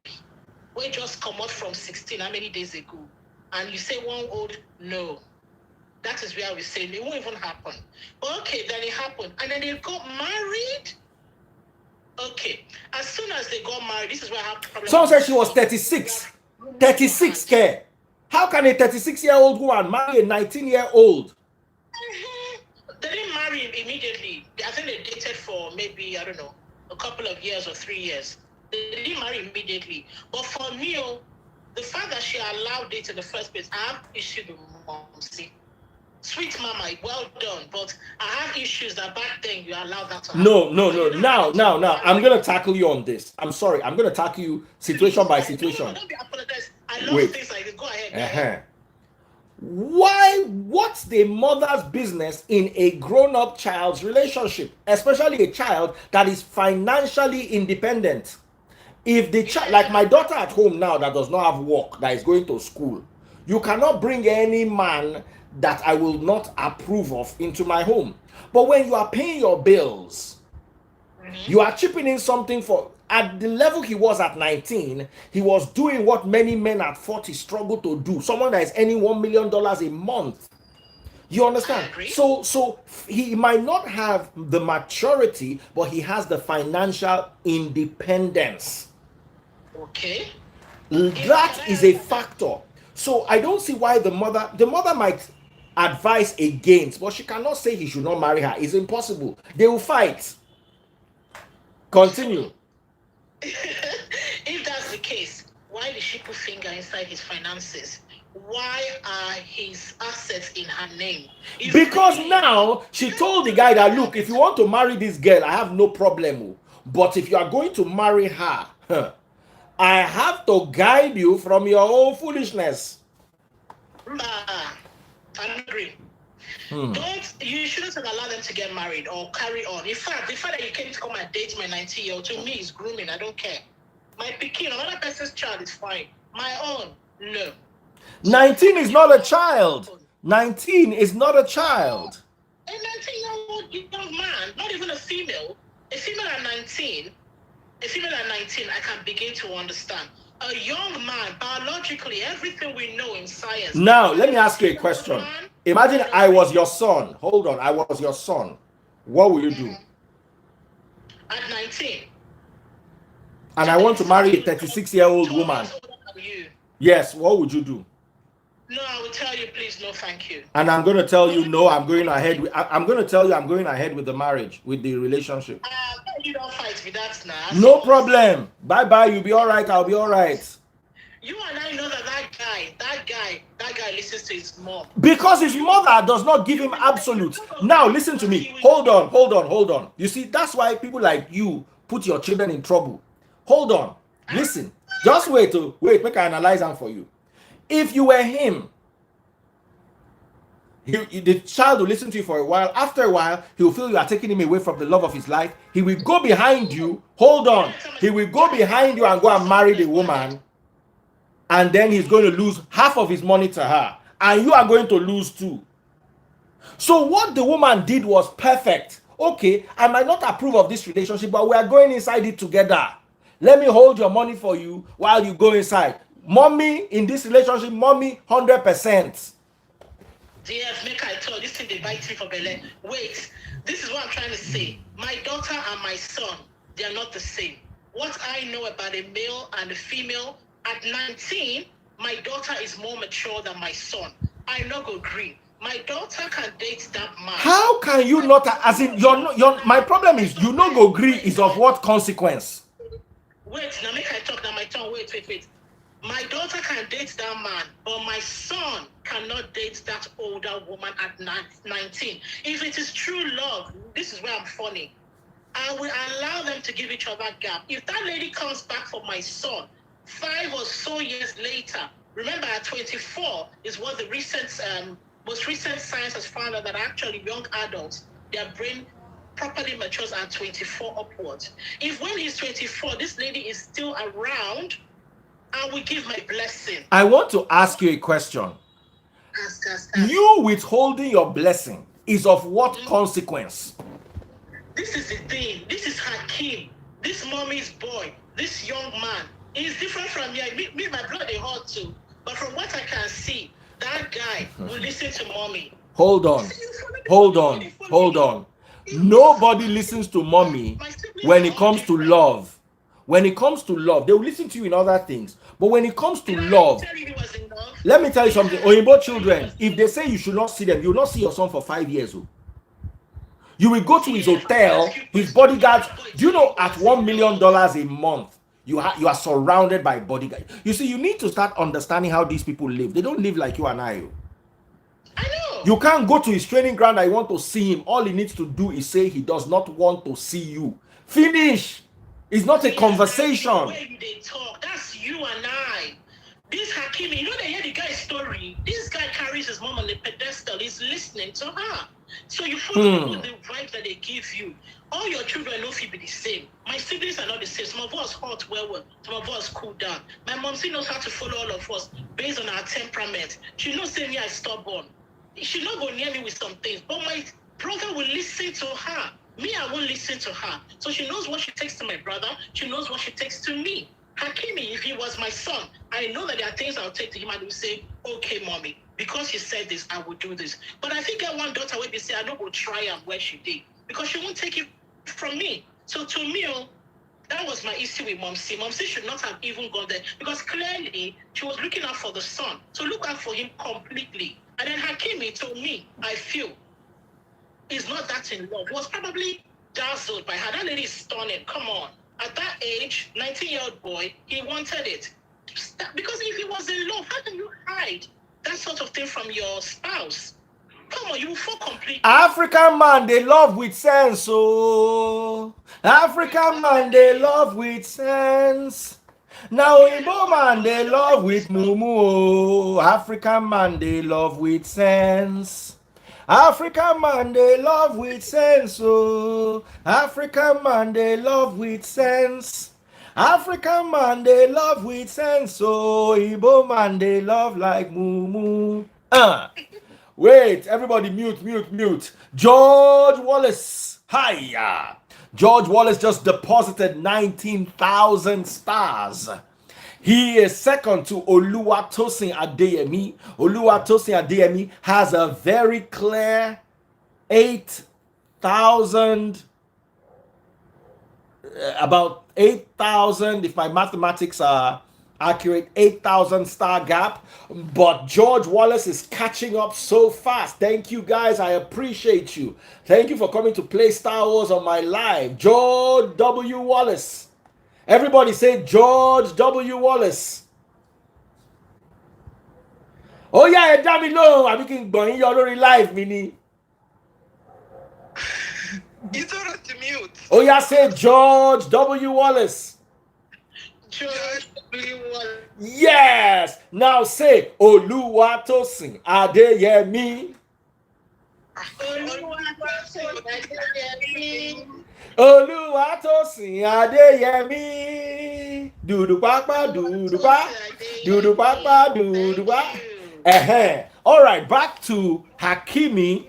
Speaker 3: we just come out from 16 how many days ago? And you say one old, no. That is where we say it won't even happen. But okay, then it happened. And then they got married. Okay. As soon as they got married, this is where I have problem.
Speaker 1: Someone said she was 36. 36, care. How can a 36-year-old woman marry a 19-year-old?
Speaker 3: They didn't marry immediately. I think they dated for maybe, I don't know, a couple of years or 3 years. They didn't marry immediately. But for me, the fact that she allowed it in the first place, I have issues with Momsy. Sweet mama, well done. But I have issues that back then you allowed that to happen.
Speaker 1: No. Now, I'm going to tackle you on this. I'm sorry. I'm going to tackle you situation by situation.
Speaker 3: No, don't be apologized. I love things like this. Go ahead.
Speaker 1: What's the mother's business in a grown-up child's relationship, especially a child that is financially independent? If the child, like my daughter at home now that does not have work, that is going to school, you cannot bring any man that I will not approve of into my home. But when you are paying your bills, you are chipping in something for, at the level he was at 19, he was doing what many men at 40 struggle to do. Someone that is earning $1 million a month. You understand? So he might not have the maturity, but he has the financial independence.
Speaker 3: Okay.
Speaker 1: That is a factor. So I don't see why the mother might advise against, but she cannot say he should not marry her. It's impossible. They will fight. Continue.
Speaker 3: If that's the case, why did she put finger inside his finances? Why are his assets in her name?
Speaker 1: Because now she told the guy that, look, if you want to marry this girl, I have no problem. But if you are going to marry her, I have to guide you from your own foolishness.
Speaker 3: I agree. You shouldn't have allowed them to get married or carry on. In fact, the fact that you came to come and date my 19-year-old, to me, is grooming. I don't care. My pikin, another person's child is fine. My own, no.
Speaker 1: 19 is not a child. 19 is not a child.
Speaker 3: A 19-year-old young man, not even a female at 19, I can begin to understand. A young man, biologically, everything we know in science.
Speaker 1: Now, let me ask you a question. Imagine I was your son. Hold on, I was your son. What will you do?
Speaker 3: At 19.
Speaker 1: And I want to marry a 36-year-old woman. Yes, what would you do?
Speaker 3: No, I will tell you, please, no, thank you.
Speaker 1: And I'm going to tell you, no, I'm going ahead with the marriage, with the relationship.
Speaker 3: You don't fight with that now.
Speaker 1: No problem. Bye-bye. You'll be all right. I'll be all right.
Speaker 3: You and I know that guy listens to his mom.
Speaker 1: Because his mother does not give him absolute. Now, listen to me. Hold on. You see, that's why people like you put your children in trouble. Hold on. Listen. Just wait, make I analyze them for you. If you were him, the child will listen to you for a while. After a while, he will feel you are taking him away from the love of his life. He will go behind you. Hold on. He will go behind you and go and marry the woman. And then he's going to lose half of his money to her. And you are going to lose too. So what the woman did was perfect. Okay, I might not approve of this relationship, but we are going inside it together. Let me hold your money for you while you go inside. Mommy, in this relationship, mommy, 100%.
Speaker 3: Yes, make I tell this thing they bite me for belly. Wait, this is what I'm trying to say. My daughter and my son, they are not the same. What I know about a male and a female, at 19, my daughter is more mature than my son. I not go agree. My daughter can date that man.
Speaker 1: How can you not? As in, my problem is you no go agree is of what consequence?
Speaker 3: Wait, now make I talk. Now my tongue. Wait. My daughter can date that man, but my son cannot date that older woman at 19. If it is true love, this is where I'm funny. I will allow them to give each other gap. If that lady comes back for my son 5 or so years later, remember at 24 is what the most recent science has found out that actually young adults, their brain properly matures at 24 upwards. If when he's 24, this lady is still around, I will give my blessing.
Speaker 1: I want to ask you a question.
Speaker 3: Ask.
Speaker 1: You withholding your blessing is of what consequence?
Speaker 3: This is the thing. This is Hakim. This mommy's boy. This young man. He's different from me. Me, my blood is hot too. But from what I can see, that guy will listen to mommy.
Speaker 1: Hold on. Nobody listens to mommy when it comes to love. When it comes to love, they will listen to you in other things. But when it comes to love, let me tell you something. Oyinbo children, if they say you should not see them, you will not see your son for 5 years. You will go to his hotel, his bodyguards. Do you know at $1 million a month, you are surrounded by bodyguards? You see, you need to start understanding how these people live. They don't live like you and I.
Speaker 3: I know.
Speaker 1: You can't go to his training ground. I want to see him. All he needs to do is say he does not want to see you. Finish. It's not a conversation.
Speaker 3: The way they talk, that's you and I. This Hakimi, you know they hear the guy's story. This guy carries his mom on the pedestal. He's listening to her. So you follow the vibes that they give you. All your children know if be the same. My siblings are not the same. Some of us hot well, some of us cool down. My mom still knows how to follow all of us based on our temperament. She knows saying me I stubborn. She not go near me with some things, but my brother will listen to her. Me, I won't listen to her. So she knows what she takes to my brother. She knows what she takes to me. Hakimi, if he was my son, I know that there are things I'll take to him and he will say, okay, mommy, because he said this, I will do this. But I think I one daughter where they say, I don't go try and where she did. Because she won't take it from me. So to me, that was my issue with Momsi. Momsi should not have even gone there. Because clearly, she was looking out for the son. So look out for him completely. And then Hakimi told me, I feel, is not that in love. Was probably dazzled by her. That lady is stunning. Come on. At that age, 19-year-old boy, he wanted it. Because if he was in love, how can you hide that sort of thing from your spouse? Come on, you will fall completely.
Speaker 1: African man, they love with sense. Oh, African man, they love with sense. Now, Igbo man, they love with mumu. Oh, African man, they love with sense. African man, they love with sense. Oh, African man, they love with sense. African man, they love with sense. Oh, Igbo man, they love like mumu. Wait, everybody mute. George Wallace. Hiya. George Wallace just deposited 19,000 stars. He is second to Oluwatosin Adeyemi. Oluwatosin Adeyemi has a very clear 8,000, about 8,000, if my mathematics are accurate, 8,000 star gap. But George Wallace is catching up so fast. Thank you guys. I appreciate you. Thank you for coming to play Star Wars on my live. George W. Wallace. Everybody say George W. Wallace. Oh yeah, damn it, no. I'm making going your already live, mini.
Speaker 4: You told us to mute.
Speaker 1: Oh yeah, say George W. Wallace.
Speaker 3: George W. Wallace.
Speaker 1: Yes. Now say Oluwatosin Adeyemi. Oluwatosin Adeyemi. Dudu papa, dudu pa. Dudu papa, dudu pa. All right, back to Hakimi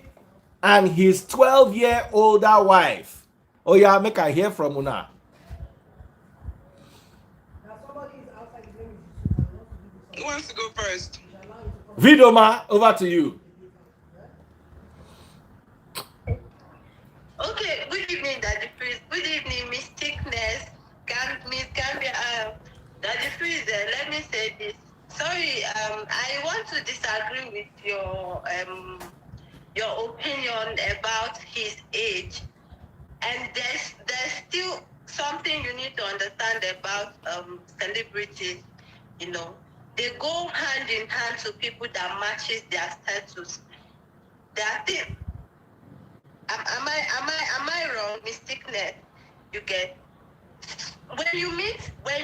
Speaker 1: and his 12-year-older wife. Oh yeah, make I hear from Una.
Speaker 4: Who wants to go first?
Speaker 1: Vidoma, over to you.
Speaker 4: Daddy Freeze, let me say this. Sorry, I want to disagree with your opinion about his age. And there's still something you need to understand about celebrities. You know, they go hand in hand to people that matches their status. There are things. Am I wrong? Mistakeness. You get when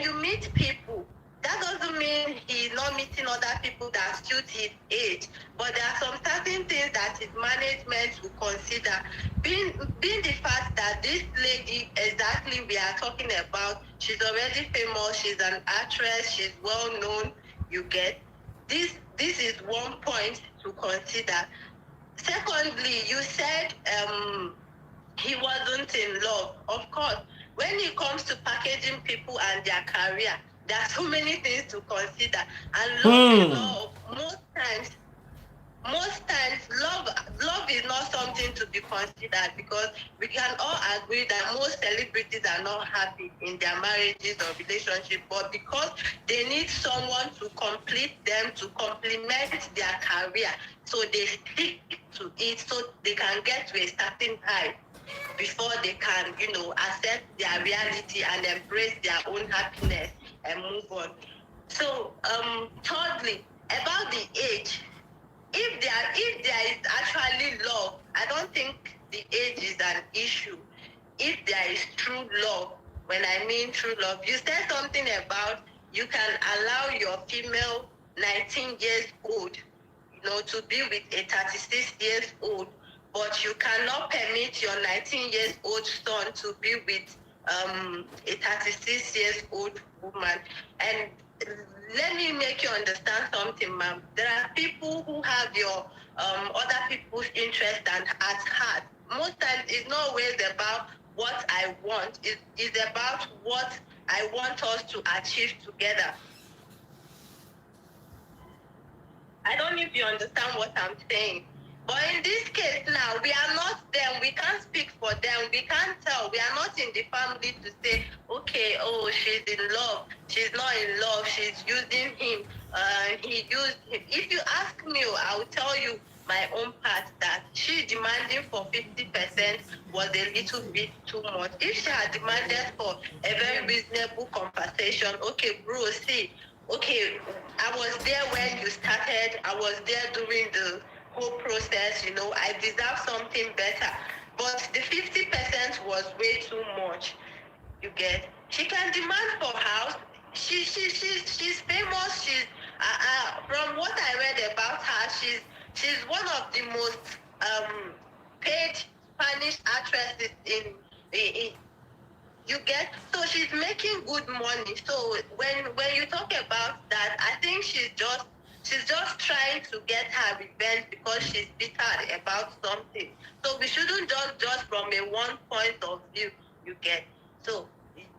Speaker 4: you meet people, that doesn't mean he's not meeting other people that suit his age. But there are some certain things that his management will consider. Being the fact that this lady exactly we are talking about, she's already famous, she's an actress, she's well known, you get. This is one point to consider. Secondly, you said he wasn't in love. Of course, when it comes to packaging people and their career, there are so many things to consider. And love is not most times love is not something to be considered, because we can all agree that most celebrities are not happy in their marriages or relationships, but because they need someone to complete them, to complement their career, so they stick to it so they can get to a certain height before they can, accept their reality and embrace their own happiness and move on. So, thirdly, about the age, if there is actually love, I don't think the age is an issue. If there is true love, when I mean true love, you said something about you can allow your female 19 years old, to be with a 36 years old, but you cannot permit your 19 years old son to be with a 36 years old woman. And let me make you understand something, ma'am. There are people who have your other people's interest and at heart. Most times it's not always about what I want. It's about what I want us to achieve together. I don't know if you understand what I'm saying. But in this case now, we are not them. We can't speak for them. We can't tell. We are not in the family to say, okay, oh, she's in love. She's not in love. She's using him. He used him. If you ask me, I will tell you my own part that she demanding for 50% was a little bit too much. If she had demanded for a very reasonable compensation, okay, bro, see, okay, I was there when you started. I was there during the whole process. I deserve something better. But the 50% was way too much. You get? She can demand for house. She's famous. From what I read about her, she's one of the most paid Spanish actresses in you get. So she's making good money. So when you talk about that, I think she's just trying to get her revenge because she's bitter about something. So we shouldn't just judge from a one point of view. You get. So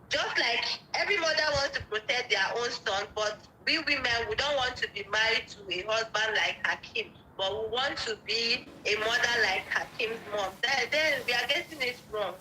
Speaker 4: just like every mother wants to protect their own son, but we women, we don't want to be married to a husband like Hakim, but we want to be a mother like Hakim's mom. Then we are getting it wrong.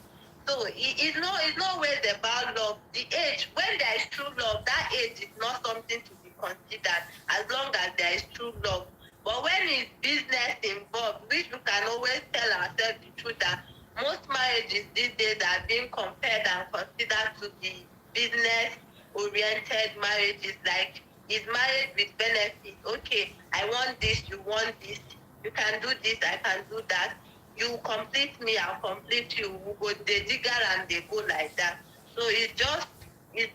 Speaker 4: So it's not always about love. The age, when there is true love, that age is not something to be considered as long as there is true love. But when it's business involved, which we can always tell ourselves the truth that most marriages these days are being compared and considered to be business-oriented marriages, like is marriage with benefits. Okay, I want this, you want this. You can do this, I can do that. You complete me, I'll complete you. We go the digger and they go like that. So it's just it.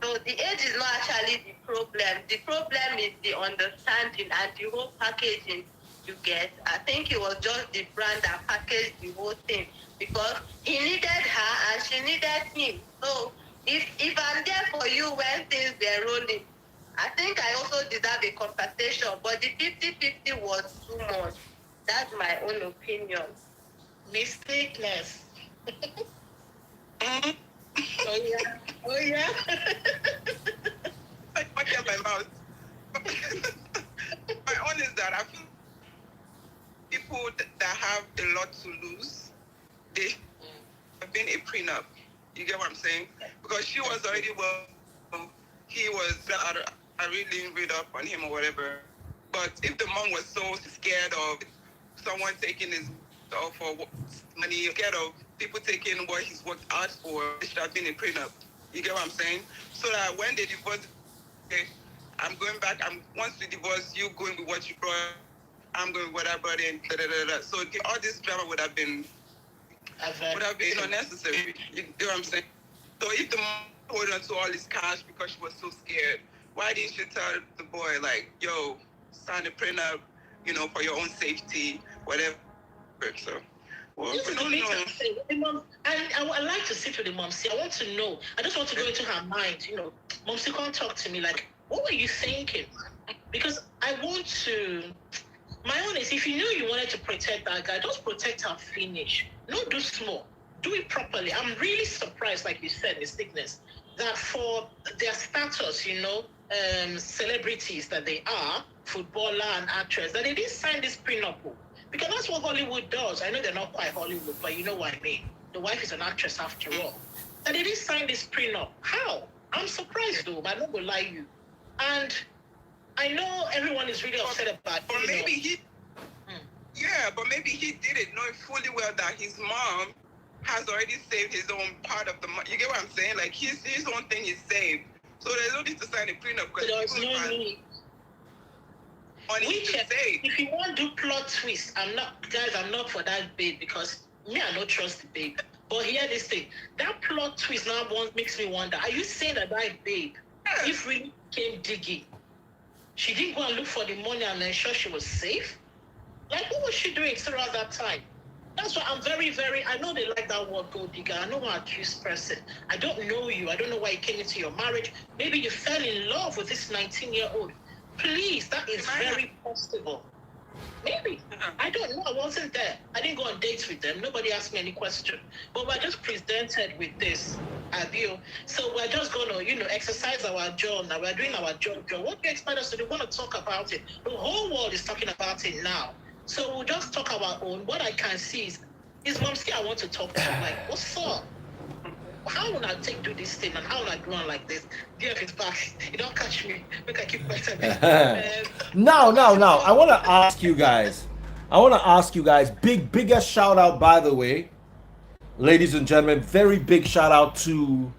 Speaker 4: So the age is not actually the problem. The problem is the understanding and the whole packaging you get. I think it was just the brand that packaged the whole thing, because he needed her and she needed him. So if I'm there for you when things were rolling, I think I also deserve a compensation. But the 50-50 was too much. That's my own opinion.
Speaker 3: Mistakeless.
Speaker 4: Mm.
Speaker 3: Oh yeah. Oh yeah.
Speaker 4: I fuck up my mouth. My own is that I feel people that have a lot to lose, they have been a prenup. You get what I'm saying? Because she was already well
Speaker 5: he was, I really didn't read up on him or whatever. But if the mom was so scared of someone taking his stuff or money, scared of people taking what he's worked hard for, it should have been a prenup. You get what I'm saying? So that when they divorce, okay, I'm going back. Once we divorce, you going with what you brought. I'm going with what I brought in. Da, da, da, da. So all this drama would have been unnecessary. You know what I'm saying? So if the mom holding on to all this cash because she was so scared, why didn't she tell the boy, like, yo, sign a prenup, for your own safety, whatever? So, well,
Speaker 3: this is the thing I'm saying. The mom, I like to sit with the mom. See, I want to know. I just want to go into her mind. Mom, she can't talk to me. Like, what were you thinking? Because I want to. My own is, if you knew you wanted to protect that guy, just protect her finish. Don't do small. Do it properly. I'm really surprised, like you said, Miss Thickness, that for their status, celebrities that they are, footballer and actress, that they didn't sign this prenup. Because that's what Hollywood does. I know they're not quite Hollywood, but you know what I mean. The wife is an actress after all. And they didn't sign this prenup. How? I'm surprised though, but I'm not gonna lie to you. And I know everyone is really upset about it.
Speaker 5: But maybe but maybe he did it knowing fully well that his mom has already saved his own part of the money. You get what I'm saying? Like his own thing is saved. So there's no need to sign a prenup because
Speaker 3: there's no need. If you want to do plot twist, I'm not for that babe because me, I don't trust the babe. But hear this thing, that plot twist now makes me wonder, are you saying that babe, if really came digging, she didn't go and look for the money and ensure she was safe? Like, what was she doing throughout that time? That's why I'm very, very, I know they like that word gold digger. I know I'm an accused person. I don't know you. I don't know why you came into your marriage. Maybe you fell in love with this 19-year-old. Please, that is very possible. Maybe. I don't know. I wasn't there. I didn't go on dates with them. Nobody asked me any question. But we're just presented with this, Abio. So we're just going to, exercise our jaw now. We're doing our jaw. What do you expect us to do? We want to talk about it. The whole world is talking about it now. So we'll just talk our own. What I can see is mom say I want to talk to you. Like, what's up? How will I do this thing and how will I do on like this? Give his back. You don't catch me. Make I keep better.
Speaker 1: Now. I want to ask you guys. Biggest shout out, by the way, ladies and gentlemen. Very big shout out to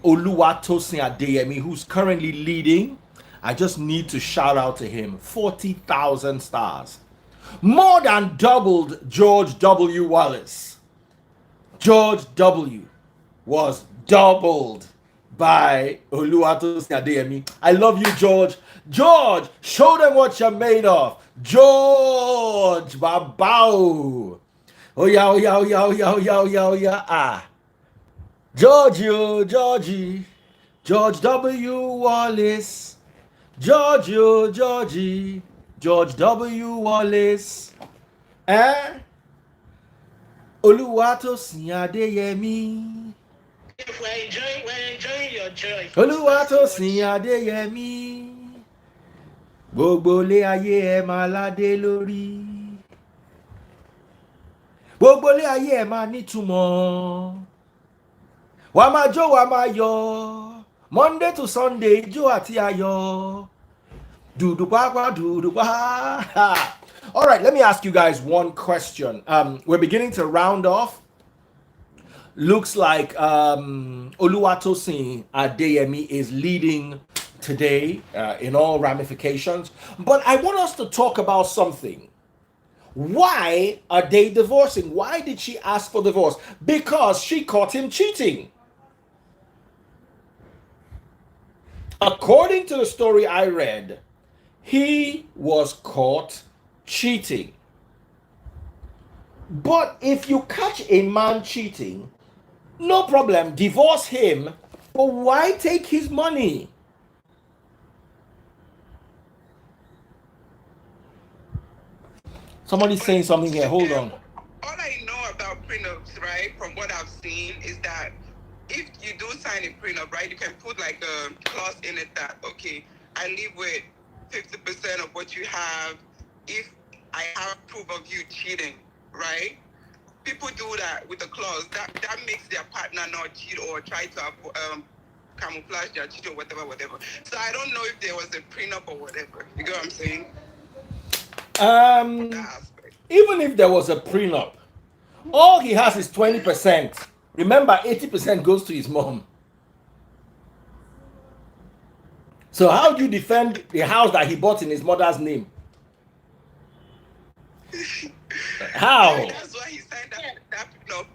Speaker 1: Oluwatosin Adeyemi, who's currently leading. I just need to shout out to him. 40,000 stars. More than doubled George W. Wallace. George W. was doubled by Oluwatosin Adeyemi. I love you, George. George, show them what you're made of. George, babao. Oh yeah. Ah. Georgie. George W. Wallace. Georgie. George W. Wallace. Oluwatosin Adeyemi.
Speaker 3: If we're enjoying your joy.
Speaker 1: Oluwatosin Adeyemi. Gbogbo ilé ayé ẹ máa ládé lórí. Gbogbo ilé ayé ẹ máa nítumọ̀. Wàá máa jó, wàá máa yọ̀. Monday to Sunday, ijó àti ayọ̀. Dudu pa. All right, let me ask you guys one question. We're beginning to round off. Looks like Oluwatosin Adeyemi is leading today in all ramifications. But I want us to talk about something. Why are they divorcing? Why did she ask for divorce? Because she caught him cheating. According to the story I read, he was caught cheating. But if you catch a man cheating, no problem, divorce him, but why take his money? Somebody's saying something here. Hold on.
Speaker 5: All I know about prenups, right, from what I've seen, is that if you do sign a prenup, right, you can put like a clause in it that, okay, I live with 50% of what you have if I have proof of you cheating, right? People do that with a clause. That makes their partner not cheat or try to camouflage their children, whatever. So I don't know if there was a prenup or whatever. You get what I'm saying? That aspect.
Speaker 1: Even if there was a prenup, all he has is 20%. Remember, 80% goes to his mom. So how do you defend the house that he bought in his mother's name? How?
Speaker 5: That's why he signed that prenup.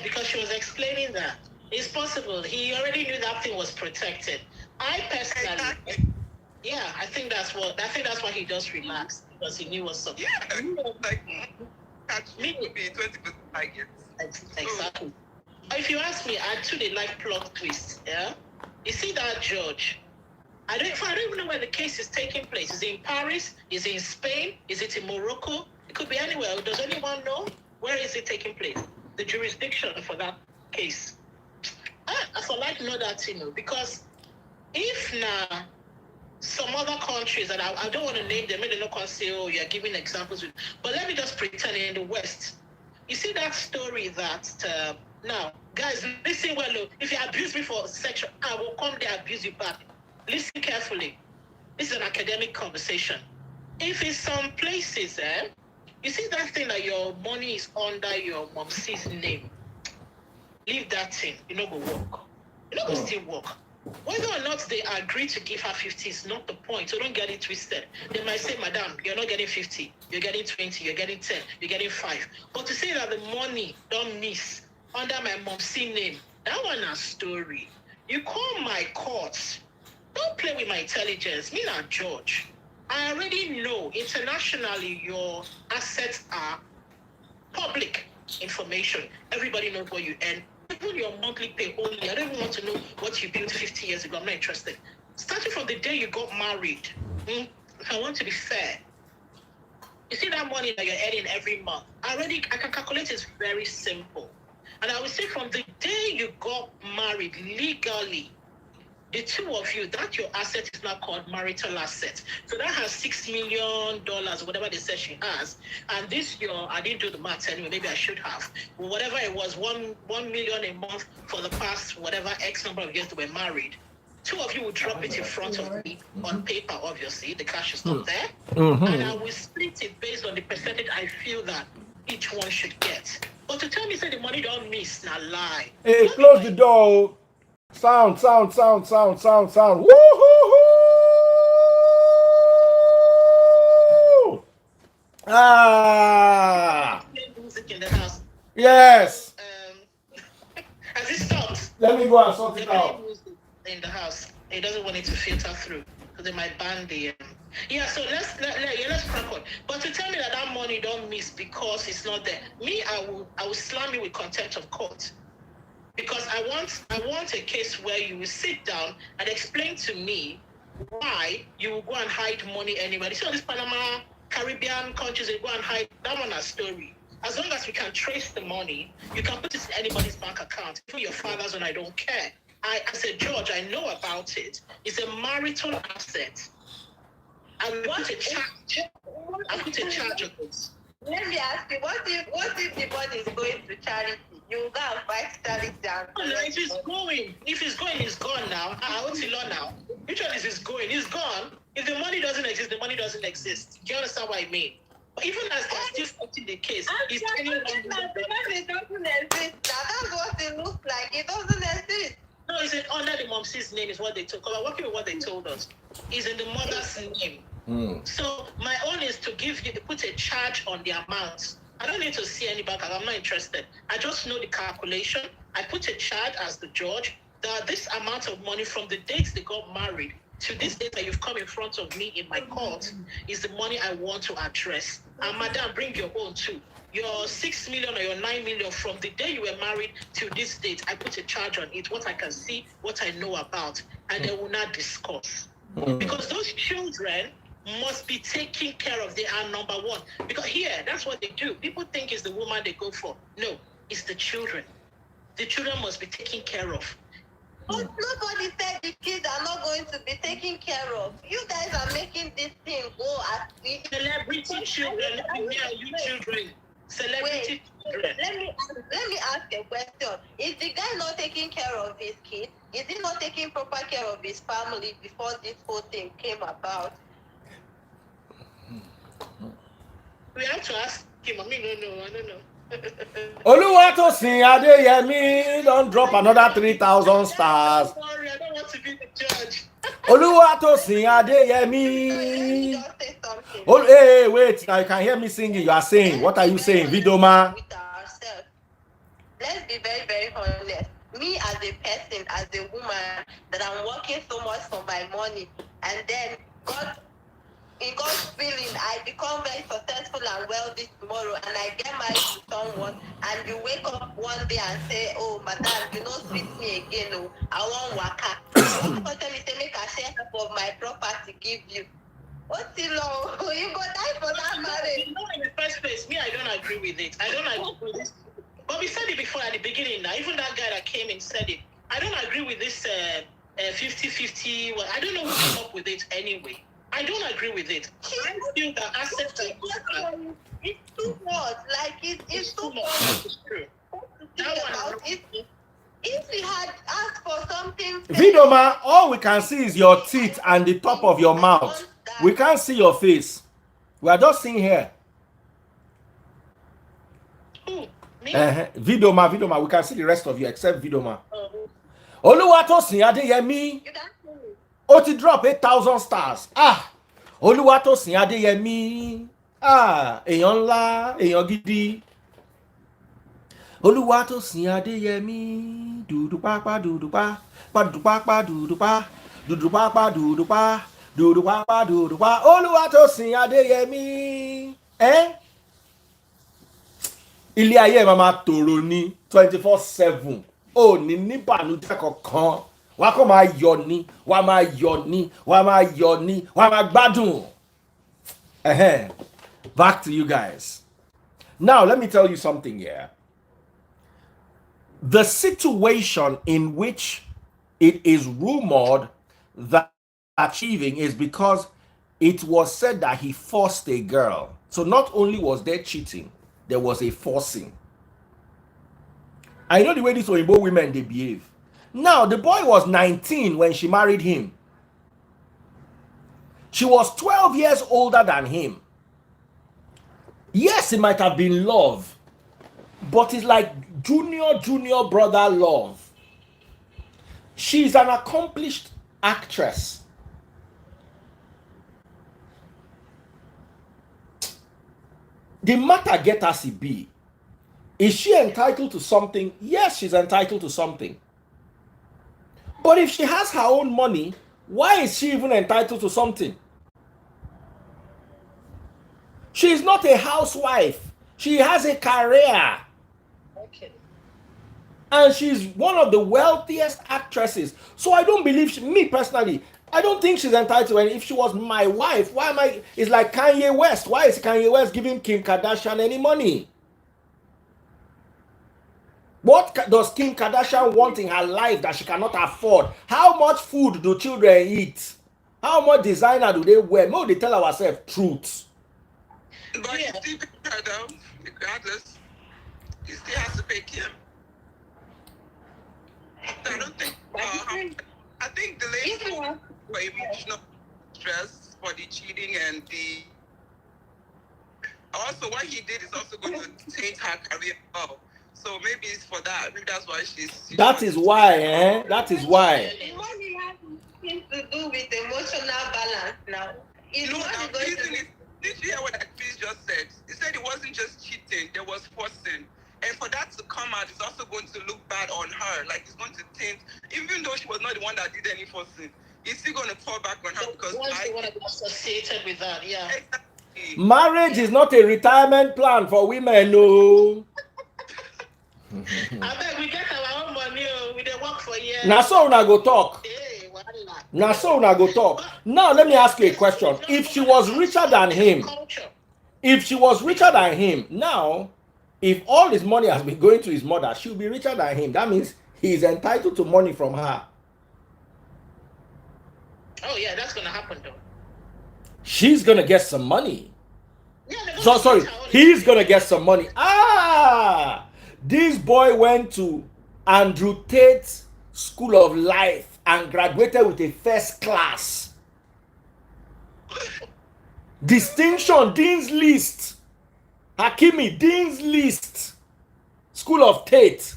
Speaker 3: Because she was explaining that it's possible. He already knew that thing was protected. I personally, yeah, I think that's why he just relaxed, because he knew what's up.
Speaker 5: Yeah, like catch me would be 20%, I guess.
Speaker 3: Exactly. If you ask me, I too they like plot twists. Yeah, you see that judge. I don't even know where the case is taking place. Is it in Paris? Is it in Spain? Is it in Morocco? It could be anywhere. Does anyone know where is it taking place? The jurisdiction for that case. I for like know that, because if now some other countries, and I don't want to name them, maybe they don't say, oh, you're giving examples, but let me just pretend in the West. You see that story that now, guys, listen well. Look, if you abuse me for sexual, I will come there abuse you back. Listen carefully. This is an academic conversation. If in some places, you see that thing that your money is under your mom's name, leave that thing. You're not going to work. You're not going to still work. Whether or not they agree to give her 50 is not the point. So don't get it twisted. They might say, madam, you're not getting 50. You're getting 20. You're getting 10. You're getting 5. But to say that the money don't miss under my mom's name, that one a story. You call my court. Don't play with my intelligence. Me not George. I already know internationally your assets are public information. Everybody knows what you earn. Even your monthly pay only. I don't even want to know what you built 50 years ago. I'm not interested. Starting from the day you got married, I want to be fair. You see that money that you're earning every month? I can calculate it's very simple. And I would say from the day you got married legally, the two of you, that your asset is now called marital asset. So that has $6 million, whatever they said she has. And this I didn't do the maths anyway, maybe I should have. Whatever it was, 1 million a month for the past whatever X number of years they were married. Two of you will drop it in front of me on paper, obviously. The cash is not there. And I will split it based on the percentage I feel that each one should get. But to tell me, say the money don't miss, now lie.
Speaker 1: Hey, close the door. Sound. Woo-hoo-hoo! Ah!
Speaker 3: Music in the house.
Speaker 1: Yes.
Speaker 3: Has it stopped?
Speaker 1: Let me go and sort it out.
Speaker 3: In the house, it doesn't want it to filter through because they might ban the. Yeah, so let's crack on. But to tell me that money don't miss because it's not there, me, I will slam you with contempt of court. Because I want a case where you will sit down and explain to me why you will go and hide money anywhere. You see all these Panama, Caribbean countries, they go and hide. That one a story. As long as we can trace the money, you can put it in anybody's bank account, even your father's, and I don't care. As a judge, I know about it. It's a marital asset. I want a charge. I put a charge on it.
Speaker 4: Let me ask you, what if the body is going to charity? You go and fight charity down.
Speaker 3: Oh, no, if it's going, it's gone now. What's the law now? Which one is it's going? It's gone. If the money doesn't exist, the money doesn't exist. Do you understand what I mean? But even as they're still fighting the case, if anyone
Speaker 4: it doesn't exist. That's what it looks like. It doesn't exist.
Speaker 3: No, it's under the mom's name is what they told. Because I'm working with what they told us. It's in the mother's name. So my own is to put a charge on the amount. I don't need to see any bank. I'm not interested. I just know the calculation. I put a charge as the judge that this amount of money from the dates they got married to this date that you've come in front of me in my court is the money I want to address. And madam, bring your own too. Your 6 million or your 9 million from the day you were married to this date, I put a charge on it, what I can see, what I know about, and they will not discuss. Because those children must be taken care of. They are number one. Because here, that's what they do. People think it's the woman they go for. No, it's the children. The children must be taken care of.
Speaker 4: But nobody said the kids are not going to be taken care of. You guys are making this thing go as the
Speaker 3: celebrity children. You children. Celebrity children.
Speaker 4: Let me ask a question. Is the guy not taking care of his kids? Is he not taking proper care of his family before this whole thing came about?
Speaker 3: We have to ask him. I don't know.
Speaker 1: Oluwatosin Adeyemi don't drop another 3,000 stars.
Speaker 3: Sorry, I don't want to be the judge.
Speaker 1: Oluwatosin Adeyemi.
Speaker 4: Just say something.
Speaker 1: Oh, hey, wait, now you can hear me singing. You are saying, what are you saying, Vidoma?
Speaker 4: With ourselves. Let's be very, very honest. Me as a person, as a woman, that I'm working so much for my money, and then in God's willing, I become very successful and wealthy tomorrow, and I get married to someone, and you wake up one day and say, oh, madam, you don't treat me again, oh, I want waka. You want to tell me, say, make a share half of my property, give you. What's the law? You go die for that marriage.
Speaker 3: No, in the first place, me, I don't agree with it. I don't agree with this. But we said it before at the beginning now. Even that guy that came and said it. I don't agree with this 50-50. Well, I don't know who came up with it anyway. I don't agree with it. I feel that assets are
Speaker 4: it's too much. Like it's too much.
Speaker 3: It's true.
Speaker 4: If we had asked for something,
Speaker 1: Vidoma, all we can see is your teeth and the top of your mouth. We can't see your face. We are just seeing here.
Speaker 3: Who? Me?
Speaker 1: Vidoma, we can see the rest of you except Vidoma. Oluwatosin Adeyemi.
Speaker 4: you can't see me.
Speaker 1: Oti drop 8,000 stars. Oluwatosin Adeyemi. Èèyàn ńlá, èèyàn gidi. Oluwatosin Adeyemi. Dudupa, dudupa, padupa, dudupa, dudupa, dudupa, dudupa, dudupa. Oluwatosin Adeyemi. Ilé ayé mama tòrò ní 24/7. Ó ní níbànújẹ́ kankan. Wá kọ́ máa yọ̀ ní, wá máa yọ̀ ní, wá máa yọ̀ ní, wá máa gbádùn. Back to you guys. Now, let me tell you something here. The situation in which it is rumored that achieving is because it was said that he forced a girl. So not only was there cheating, there was a forcing. I know the way these Oyibo women, they behave. Now, the boy was 19 when she married him. She was 12 years older than him. Yes, it might have been love, but it's like junior brother love. She's an accomplished actress. The matter get as it be. Is she entitled to something? Yes, she's entitled to something. But if she has her own money, why is she even entitled to something? She is not a housewife. She has a career.
Speaker 3: Okay.
Speaker 1: And she's one of the wealthiest actresses. So I don't believe, me personally, I don't think she's entitled to any. If she was my wife, why am I? It's like Kanye West. Why is Kanye West giving Kim Kardashian any money? What does Kim Kardashian want in her life that she cannot afford? How much food do children eat? How much designer do they wear? No, they tell ourselves truth.
Speaker 5: But you still pay her though, regardless. You still have to pay Kim. So I don't think. I think the lady for emotional stress for the cheating and the. Also, what he did is also going to taint her career. So maybe it's for that. Maybe that's why she's
Speaker 1: that is why, That is why.
Speaker 4: Money has things to do with emotional balance now. It's
Speaker 5: No,
Speaker 4: not
Speaker 5: now,
Speaker 4: going
Speaker 5: reason
Speaker 4: to
Speaker 5: is, did you hear what Chris just said? He said it wasn't just cheating, there was forcing. And for that to come out, it's also going to look bad on her. Like, it's going to taint, even though she was not the one that did any forcing, it's still going to fall back on her because
Speaker 3: Once the one that was associated with that, yeah.
Speaker 5: Exactly.
Speaker 1: Marriage is not a retirement plan for women, no.
Speaker 3: I bet we get our own money, we dey work for years.
Speaker 1: Now so una go talk.
Speaker 3: Hey, voila.
Speaker 1: Now so una go talk. Now let me ask you a question. If she was richer than him, now, if all his money has been going to his mother, she'll be richer than him. That means he's entitled to money from her.
Speaker 3: Oh yeah, that's gonna happen though.
Speaker 1: She's gonna get some money.
Speaker 3: Yeah,
Speaker 1: So sorry, he's gonna get some money. This boy went to Andrew Tate's School of Life and graduated with a first class. Distinction, Dean's List. Hakimi, Dean's List. School of Tate.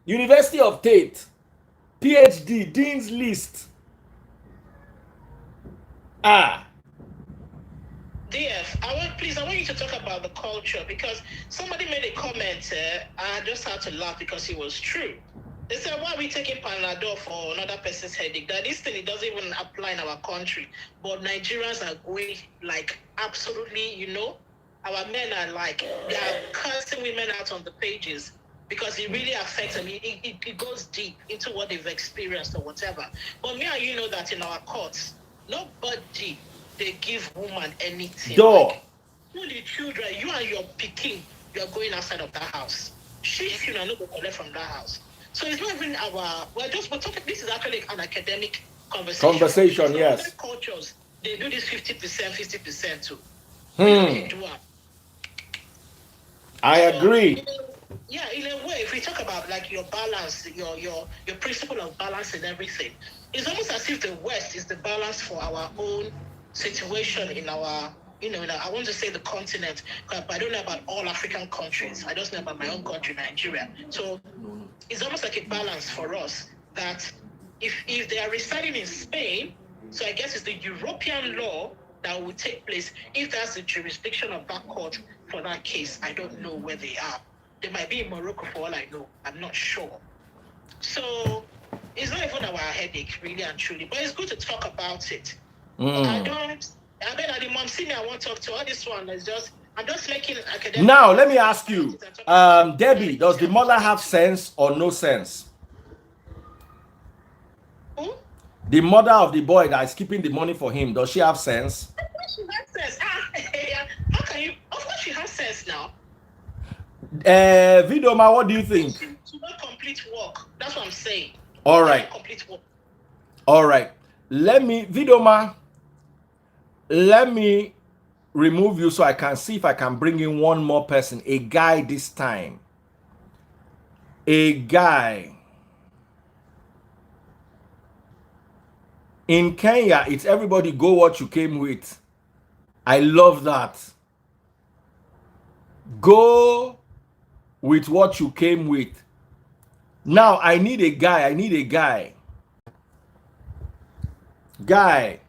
Speaker 1: University of Tate. PhD, Dean's List.
Speaker 3: DF, I want you to talk about the culture, because somebody made a comment. I just had to laugh because it was true. They said, why are we taking Panadol for another person's headache? That this thing, it doesn't even apply in our country. But Nigerians are going like absolutely, our men are like, they are cursing women out on the pages because it really affects them. It goes deep into what they've experienced or whatever. But me and you know that in our courts, nobody they give woman anything.
Speaker 1: Door.
Speaker 3: Like, you the children, you and your picking, you are going outside of that house. She should not go collect from that house. So it's not even we're talking, this is actually an academic conversation. So
Speaker 1: Yes.
Speaker 3: other cultures, they do this 50% too.
Speaker 1: I agree.
Speaker 3: Yeah, in a way, if we talk about like your balance, your principle of balance and everything, it's almost as if the West is the balance for our own situation in our, I want to say the continent, but I don't know about all African countries. I just know about my own country, Nigeria. So it's almost like a balance for us that if they are residing in Spain, so I guess it's the European law that will take place. If that's the jurisdiction of that court for that case, I don't know where they are. They might be in Morocco for all I know. I'm not sure. So it's not even our headache, really and truly. But it's good to talk about it. I the mom see me, I won't talk to all this one. I'm just making academic.
Speaker 1: Now, let me ask you, Debbie, does the mother have sense or no sense?
Speaker 3: Who?
Speaker 1: The mother of the boy that is keeping the money for him, does she have sense?
Speaker 3: Of course she has sense. How can you? Of course she has sense now.
Speaker 1: Vidoma, what do you think?
Speaker 3: She not complete work. That's what I'm saying.
Speaker 1: All right.
Speaker 3: Complete work.
Speaker 1: All right. Vidoma, let me remove you so I can see if I can bring in one more person. A guy this time. A guy. In Kenya, it's everybody go what you came with. I love that. Go with what you came with. Now, I need a guy. Guy,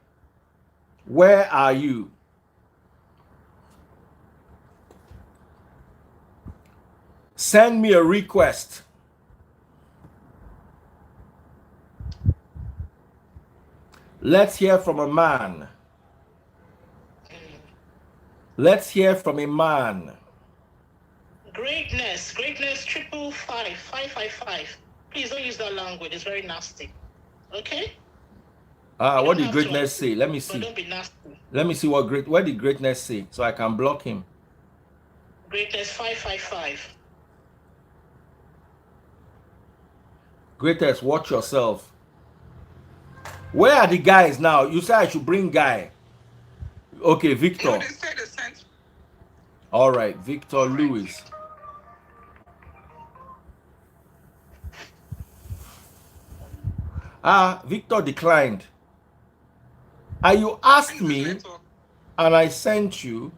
Speaker 1: where are you? Send me a request. Let's hear from a man. Let's hear from a man.
Speaker 3: Greatness 555. Please don't use that language. It's very nasty. Okay?
Speaker 1: What did greatness say? Let me see.
Speaker 3: But don't be nasty.
Speaker 1: Let me see what did greatness say so I can block him.
Speaker 3: Greatness 555.
Speaker 1: Greatness, watch yourself. Where are the guys now? You say I should bring guy. Okay, Victor. All right, Victor Lewis. Victor declined. You asked me and I sent you,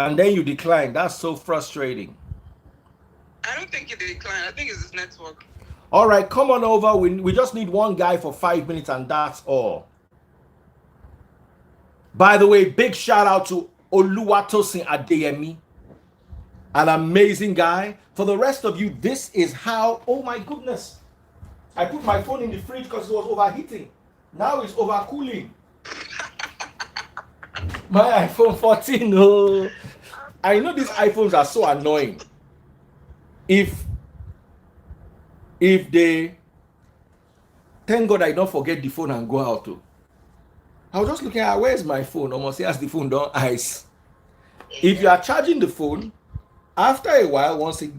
Speaker 1: and then you declined. That's so frustrating.
Speaker 5: I don't think it declined. I think it's his network.
Speaker 1: All right, come on over. We just need one guy for 5 minutes and that's all. By the way, big shout out to Oluwatosin Adeyemi, an amazing guy. For the rest of you, this is how, oh my goodness. I put my phone in the fridge because it was overheating. Now it's overcooling. My iPhone 14, no. I know these iPhones are so annoying. If they, thank God I don't forget the phone and go out too. I was just looking at where's my phone. Almost as the phone don't ice. If you are charging the phone, after a while, once it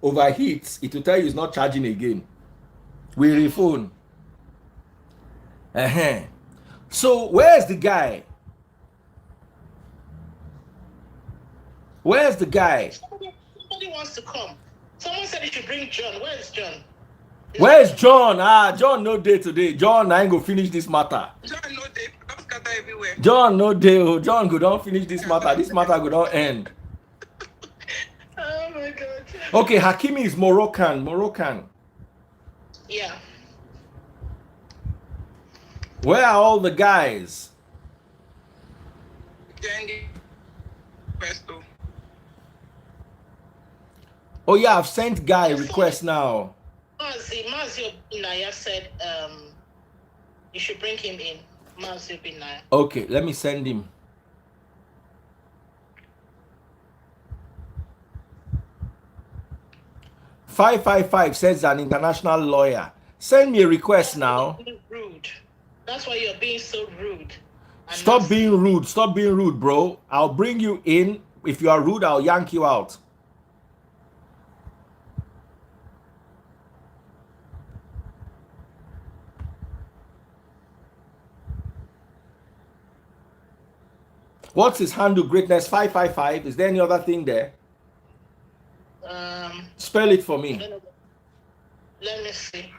Speaker 1: overheats, it will tell you it's not charging again. We refone. So where's the guy? Where's the guy?
Speaker 3: Somebody wants to come. Someone said you should bring John. Where is John?
Speaker 1: Where's John? John no day today. John, I ain't go finish this matter.
Speaker 5: John, no, they don't scatter everywhere.
Speaker 1: John no day. Oh, John go don't finish this matter. This matter go don't end.
Speaker 3: Oh my God.
Speaker 1: Okay, Hakimi is Moroccan.
Speaker 3: Yeah.
Speaker 1: Where are all the guys?
Speaker 5: Presto.
Speaker 1: Oh yeah, I've sent guy request now.
Speaker 3: Mazio Binaya said you should bring him in. Mazio Binaya.
Speaker 1: Okay, let me send him. "555 says an international lawyer. Send me a request now.
Speaker 3: Rude. That's why you're being so rude.
Speaker 1: Stop being rude. Stop being rude, bro. I'll bring you in. If you are rude, I'll yank you out. What's his handle? Greatness 555. Is there any other thing there? Spell it for me.
Speaker 3: Let me see.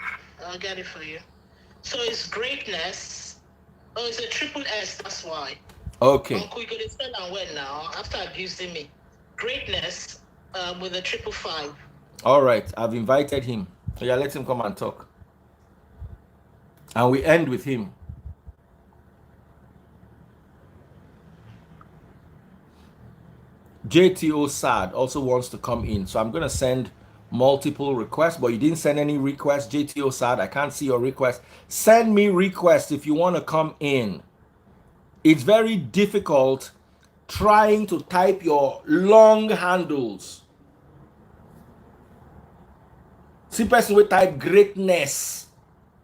Speaker 3: I'll get it for you. So it's greatness. Oh, it's a triple S. That's why.
Speaker 1: Okay.
Speaker 3: Uncle, you could spell and well now after abusing me. Greatness with a 555.
Speaker 1: All right. I've invited him. So yeah, let him come and talk. And we end with him. JTO Sad also wants to come in. So I'm going to send multiple requests, but you didn't send any requests. JTO Sad, I can't see your request. Send me requests if you want to come in. It's very difficult trying to type your long handles. See person will type greatness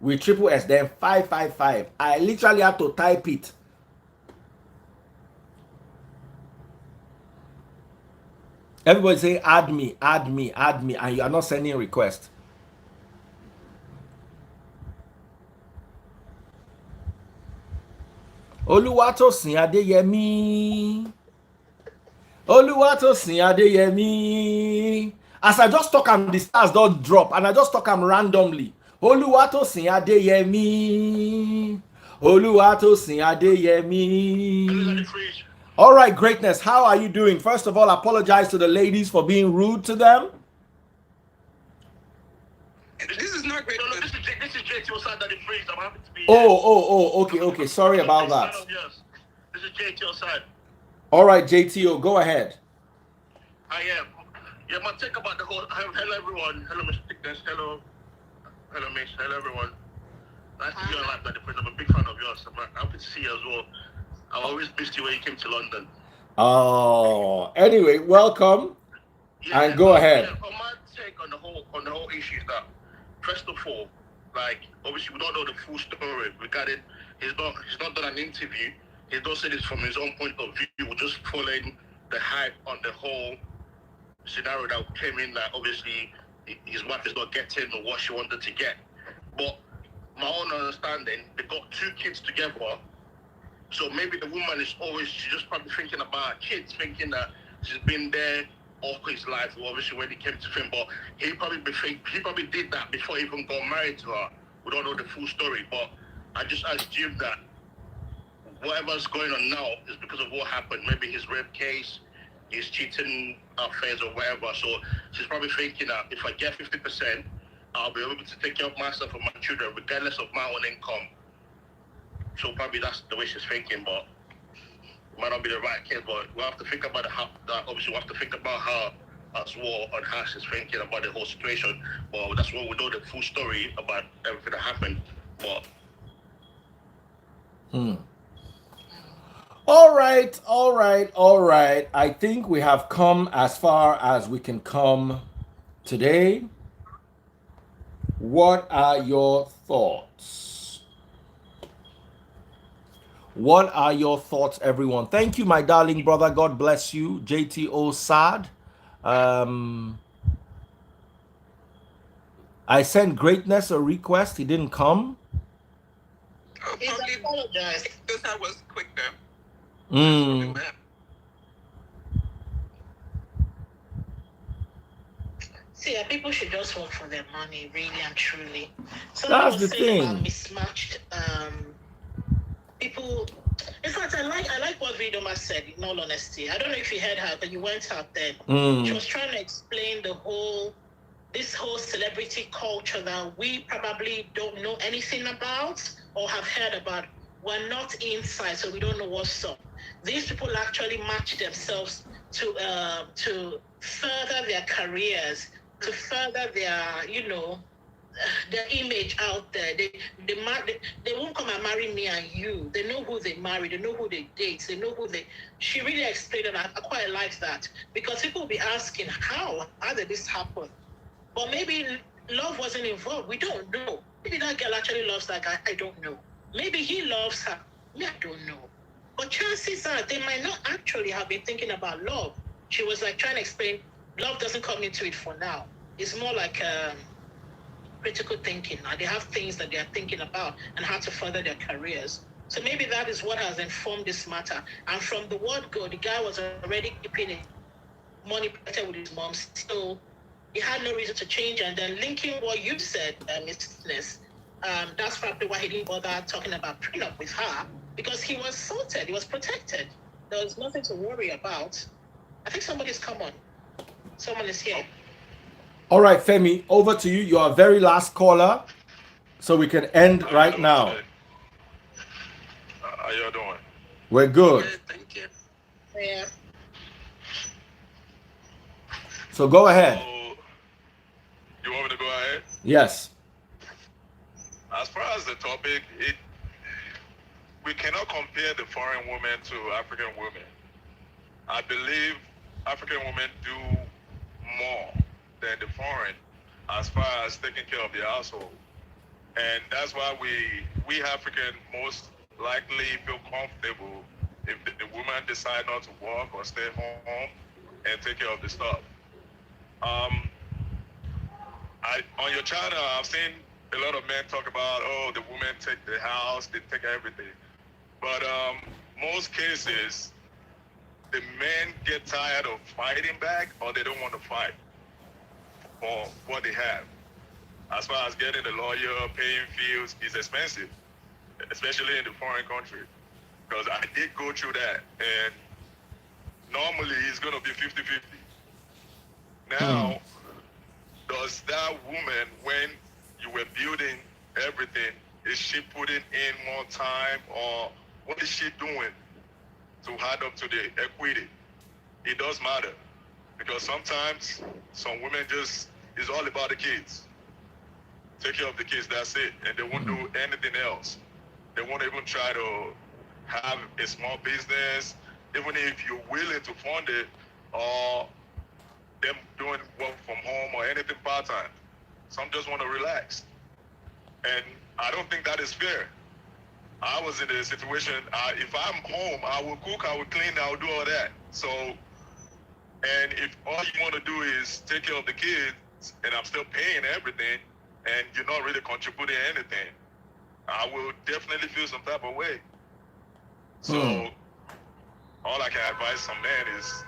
Speaker 1: with triple S, then 555. I literally have to type it. Everybody say add me, and you are not sending a request. Oluwatosin Adeyemi. Oluwatosin Adeyemi. As I just talk, the stars don't drop, and I just talk randomly. Oluwatosin Adeyemi. Oluwatosin Adeyemi. All right, greatness. How are you doing? First of all, I apologize to the ladies for being rude to them.
Speaker 5: This is not great.
Speaker 2: No, this is JT Osad that they phrased. I'm happy to be
Speaker 1: Oh, okay. Sorry about that.
Speaker 2: This is JT Osad.
Speaker 1: All right, JTO, go ahead.
Speaker 2: I am. Yeah, my take about the whole. Hello, everyone. Hello, Mr. Thickness. Hello, Miss. Hello, everyone. Nice to be on live, Daddy Prince. I'm a big fan of yours. I'm happy to see you as well. I always missed you when you came to London.
Speaker 1: Oh, anyway, welcome. Yeah, and go ahead.
Speaker 2: Yeah, on my take on the whole issue is that, first of all, like obviously we don't know the full story regarding he's not done an interview. He don't say this from his own point of view. We're just following the hype on the whole scenario that came in. That obviously his wife is not getting what she wanted to get. But my own understanding, they got 2 kids together. So maybe the woman is she's just probably thinking about her kids, thinking that she's been there all his life, obviously when he came to film, but he probably did that before he even got married to her. We don't know the full story, but I just assume that whatever's going on now is because of what happened. Maybe his rape case, his cheating affairs or whatever. So she's probably thinking that if I get 50%, I'll be able to take care of myself and my children, regardless of my own income. So probably that's the way she's thinking, but it might not be the right case. But we have to think about obviously we have to think about her as well on how she's thinking about the whole situation. But that's when we know the full story about everything that happened. But
Speaker 1: All right. I think we have come as far as we can come today. What are your thoughts? What are your thoughts, everyone? Thank you, my darling brother. God bless you. JTO Sad. I sent Greatness a request. He didn't come.
Speaker 5: Oh, probably apologized. Because I was quick there.
Speaker 3: See, people should just work for their money, really and truly. Somebody
Speaker 1: That's
Speaker 3: was
Speaker 1: the
Speaker 3: saying about
Speaker 1: thing.
Speaker 3: mismatched people. In fact, I like what Vidoma said, in all honesty. I don't know if you heard her, but you went out then. She was trying to explain this whole celebrity culture that we probably don't know anything about or have heard about. We're not inside, so we don't know what's up. These people actually match themselves to further their careers, to further their, their image out there. They won't come and marry me and you. They know who they marry. They know who they date. They know who they. She really explained it. I quite like that because people will be asking how did this happen? But maybe love wasn't involved. We don't know. Maybe that girl actually loves that guy. I don't know. Maybe he loves her. Me, I don't know. But chances are they might not actually have been thinking about love. She was like trying to explain love doesn't come into it for now. It's more like critical thinking. Now they have things that they are thinking about and how to further their careers. So maybe that is what has informed this matter. And from the word go, the guy was already keeping it money better with his mom. So he had no reason to change. And then linking what you said, Miss that's probably why he didn't bother talking about prenup with her, because he was sorted, he was protected. There was nothing to worry about. I think somebody's come on. Someone is here.
Speaker 1: All right, Femi, over to you. You are very last caller, so we can end right now.
Speaker 2: How y'all doing?
Speaker 1: We're good.
Speaker 5: Thank you.
Speaker 3: Yeah.
Speaker 1: So go ahead.
Speaker 2: So, you want me to go ahead?
Speaker 1: Yes.
Speaker 2: As far as the topic, we cannot compare the foreign women to African women. I believe African women do more than the foreign as far as taking care of the household. And that's why we African most likely feel comfortable if the woman decide not to work or stay home and take care of the stuff. On your channel, I've seen a lot of men talk about, the women take the house, they take everything. But most cases, the men get tired of fighting back, or they don't want to fight for what they have. As far as getting a lawyer, paying fees is expensive, especially in the foreign country. Because I did go through that, and normally it's going to be 50-50. Now, does that woman, when you were building everything, is she putting in more time, or what is she doing to add up to the equity? It does matter, because sometimes some women just, it's all about the kids. Take care of the kids, that's it. And they won't do anything else. They won't even try to have a small business, even if you're willing to fund it, or them doing work from home or anything part-time. Some just want to relax. And I don't think that is fair. I was in a situation, if I'm home, I will cook, I will clean, I will do all that. So, and if all you want to do is take care of the kids, and I'm still paying everything, and you're not really contributing anything, I will definitely feel some type of way. So, all I can advise some men is,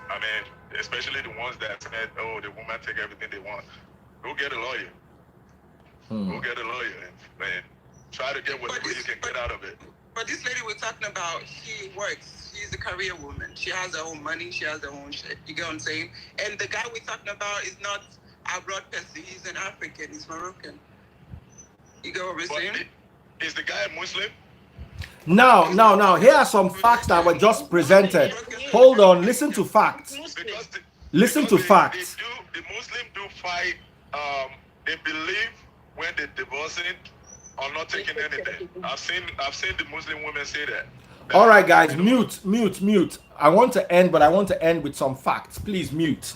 Speaker 2: especially the ones that said, the woman take everything they want, go get a lawyer. Go get a lawyer and try to get whatever you can get out of it.
Speaker 5: But this lady we're talking about, she works. She's a career woman. She has her own money. She has her own shit. You get what I'm saying? And the guy we're talking about is not abroad person. He's an African. He's Moroccan. You get what we're saying?
Speaker 2: Is the guy Muslim?
Speaker 1: Now, here are some facts that were just presented. Hold on, listen to facts. Listen to facts.
Speaker 2: The Muslim do fight. They believe when they're divorcing or not taking anything. I've seen the Muslim women say that.
Speaker 1: All right, guys, mute. I want to end, but I want to end with some facts. Please mute.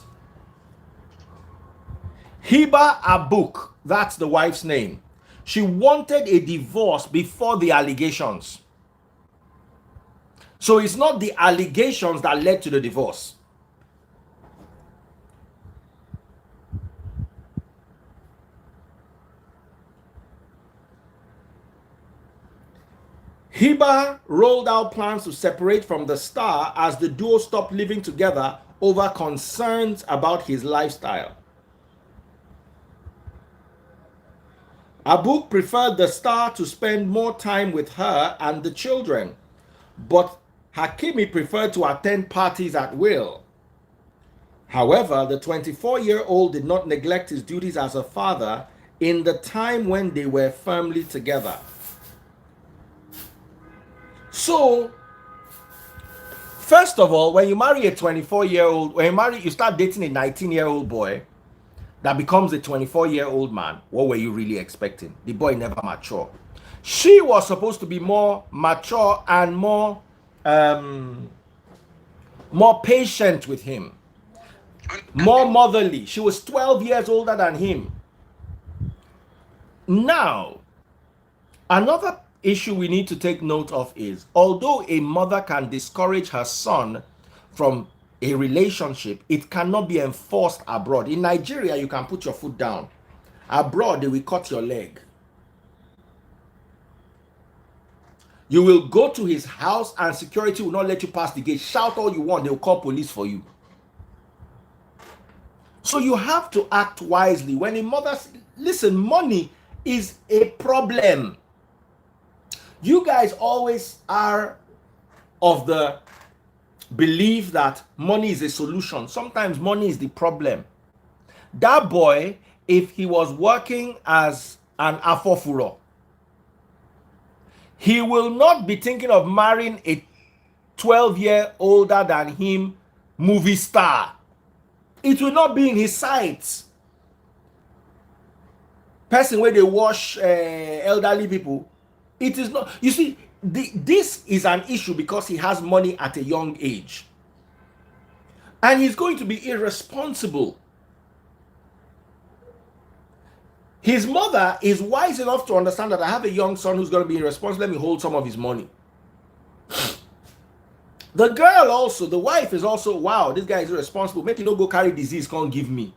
Speaker 1: Hiba Abuk, that's the wife's name. She wanted a divorce before the allegations. So it's not the allegations that led to the divorce. Hiba rolled out plans to separate from the star as the duo stopped living together over concerns about his lifestyle. Abuk preferred the star to spend more time with her and the children, but Hakimi preferred to attend parties at will. However, the 24-year-old did not neglect his duties as a father in the time when they were firmly together. So, first of all, when you marry a 24-year-old, you start dating a 19-year-old boy that becomes a 24-year-old man, what were you really expecting? The boy never matured. She was supposed to be more mature and more patient with him, more motherly. She was 12 years older than him. Now, another issue we need to take note of is, although a mother can discourage her son from a relationship, it cannot be enforced abroad. In Nigeria, you can put your foot down. Abroad, they will cut your leg. You will go to his house and security will not let you pass the gate. Shout all you want, they will call police for you. So you have to act wisely. When a mother, listen, money is a problem. You guys always are of the belief that money is a solution. Sometimes money is the problem. That boy, if he was working as an afofuro, he will not be thinking of marrying a 12-year older than him movie star. It will not be in his sights. Person where they wash elderly people, it is not. You see, this is an issue because he has money at a young age. And he's going to be irresponsible. His mother is wise enough to understand that I have a young son who's going to be irresponsible. Let me hold some of his money. The girl also, the wife is also, wow, this guy is irresponsible. Make you not go carry disease, can't give me.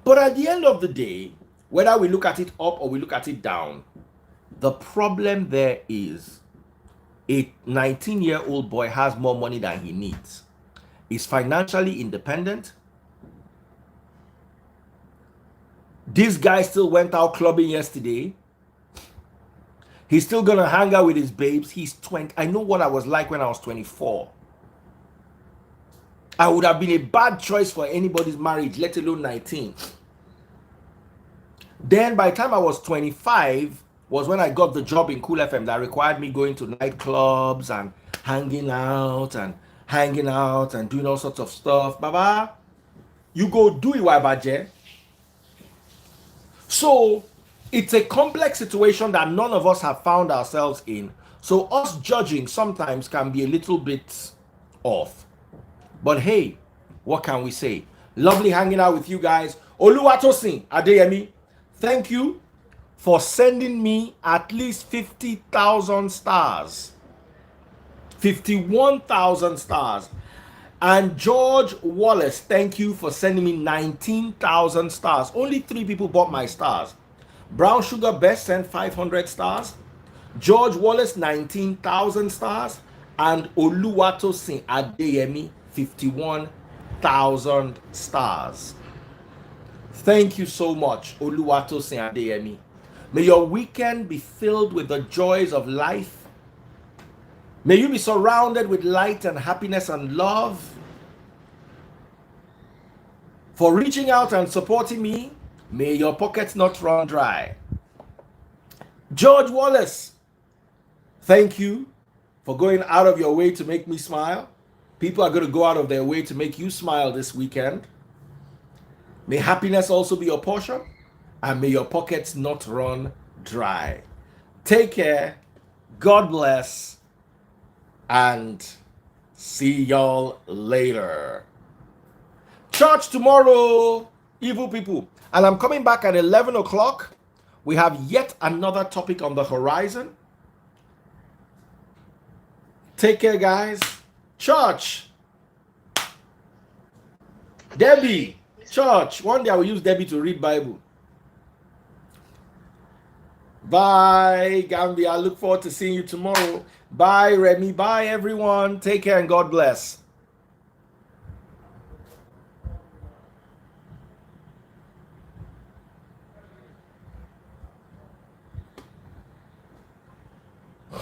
Speaker 1: But at the end of the day, whether we look at it up or we look at it down, the problem there is a 19-year-old boy has more money than he needs. He's financially independent. This guy still went out clubbing yesterday. He's still gonna hang out with his babes. He's 20. I know what I was like when I was 24. I would have been a bad choice for anybody's marriage, let alone 19. Then by the time I was 25 was when I got the job in Cool FM that required me going to nightclubs and hanging out and doing all sorts of stuff. Baba, you go do it, Wabaje. So it's a complex situation that none of us have found ourselves in. So us judging sometimes can be a little bit off. But hey, what can we say? Lovely hanging out with you guys. Oluwatosin Adeyemi, thank you for sending me at least 50,000 stars. 51,000 stars. And George Wallace, thank you for sending me 19,000 stars. Only 3 people bought my stars. Brown Sugar Best sent 500 stars. George Wallace, 19,000 stars. And Oluwatosin Adeyemi, 51,000 stars. Thank you so much, Oluwatosin Adeyemi. May your weekend be filled with the joys of life. May you be surrounded with light and happiness and love. For reaching out and supporting me, may your pockets not run dry. George Wallace, thank you for going out of your way to make me smile. People are going to go out of their way to make you smile this weekend. May happiness also be your portion, and may your pockets not run dry. Take care. God bless. And see y'all later. Church tomorrow, evil people. And I'm coming back at 11 o'clock. We have yet another topic on the horizon. Take care, guys. Church. Debbie. Church. One day I will use Debbie to read Bible. Bye, Gambia. I look forward to seeing you tomorrow. Bye, Remy. Bye, everyone. Take care and God bless.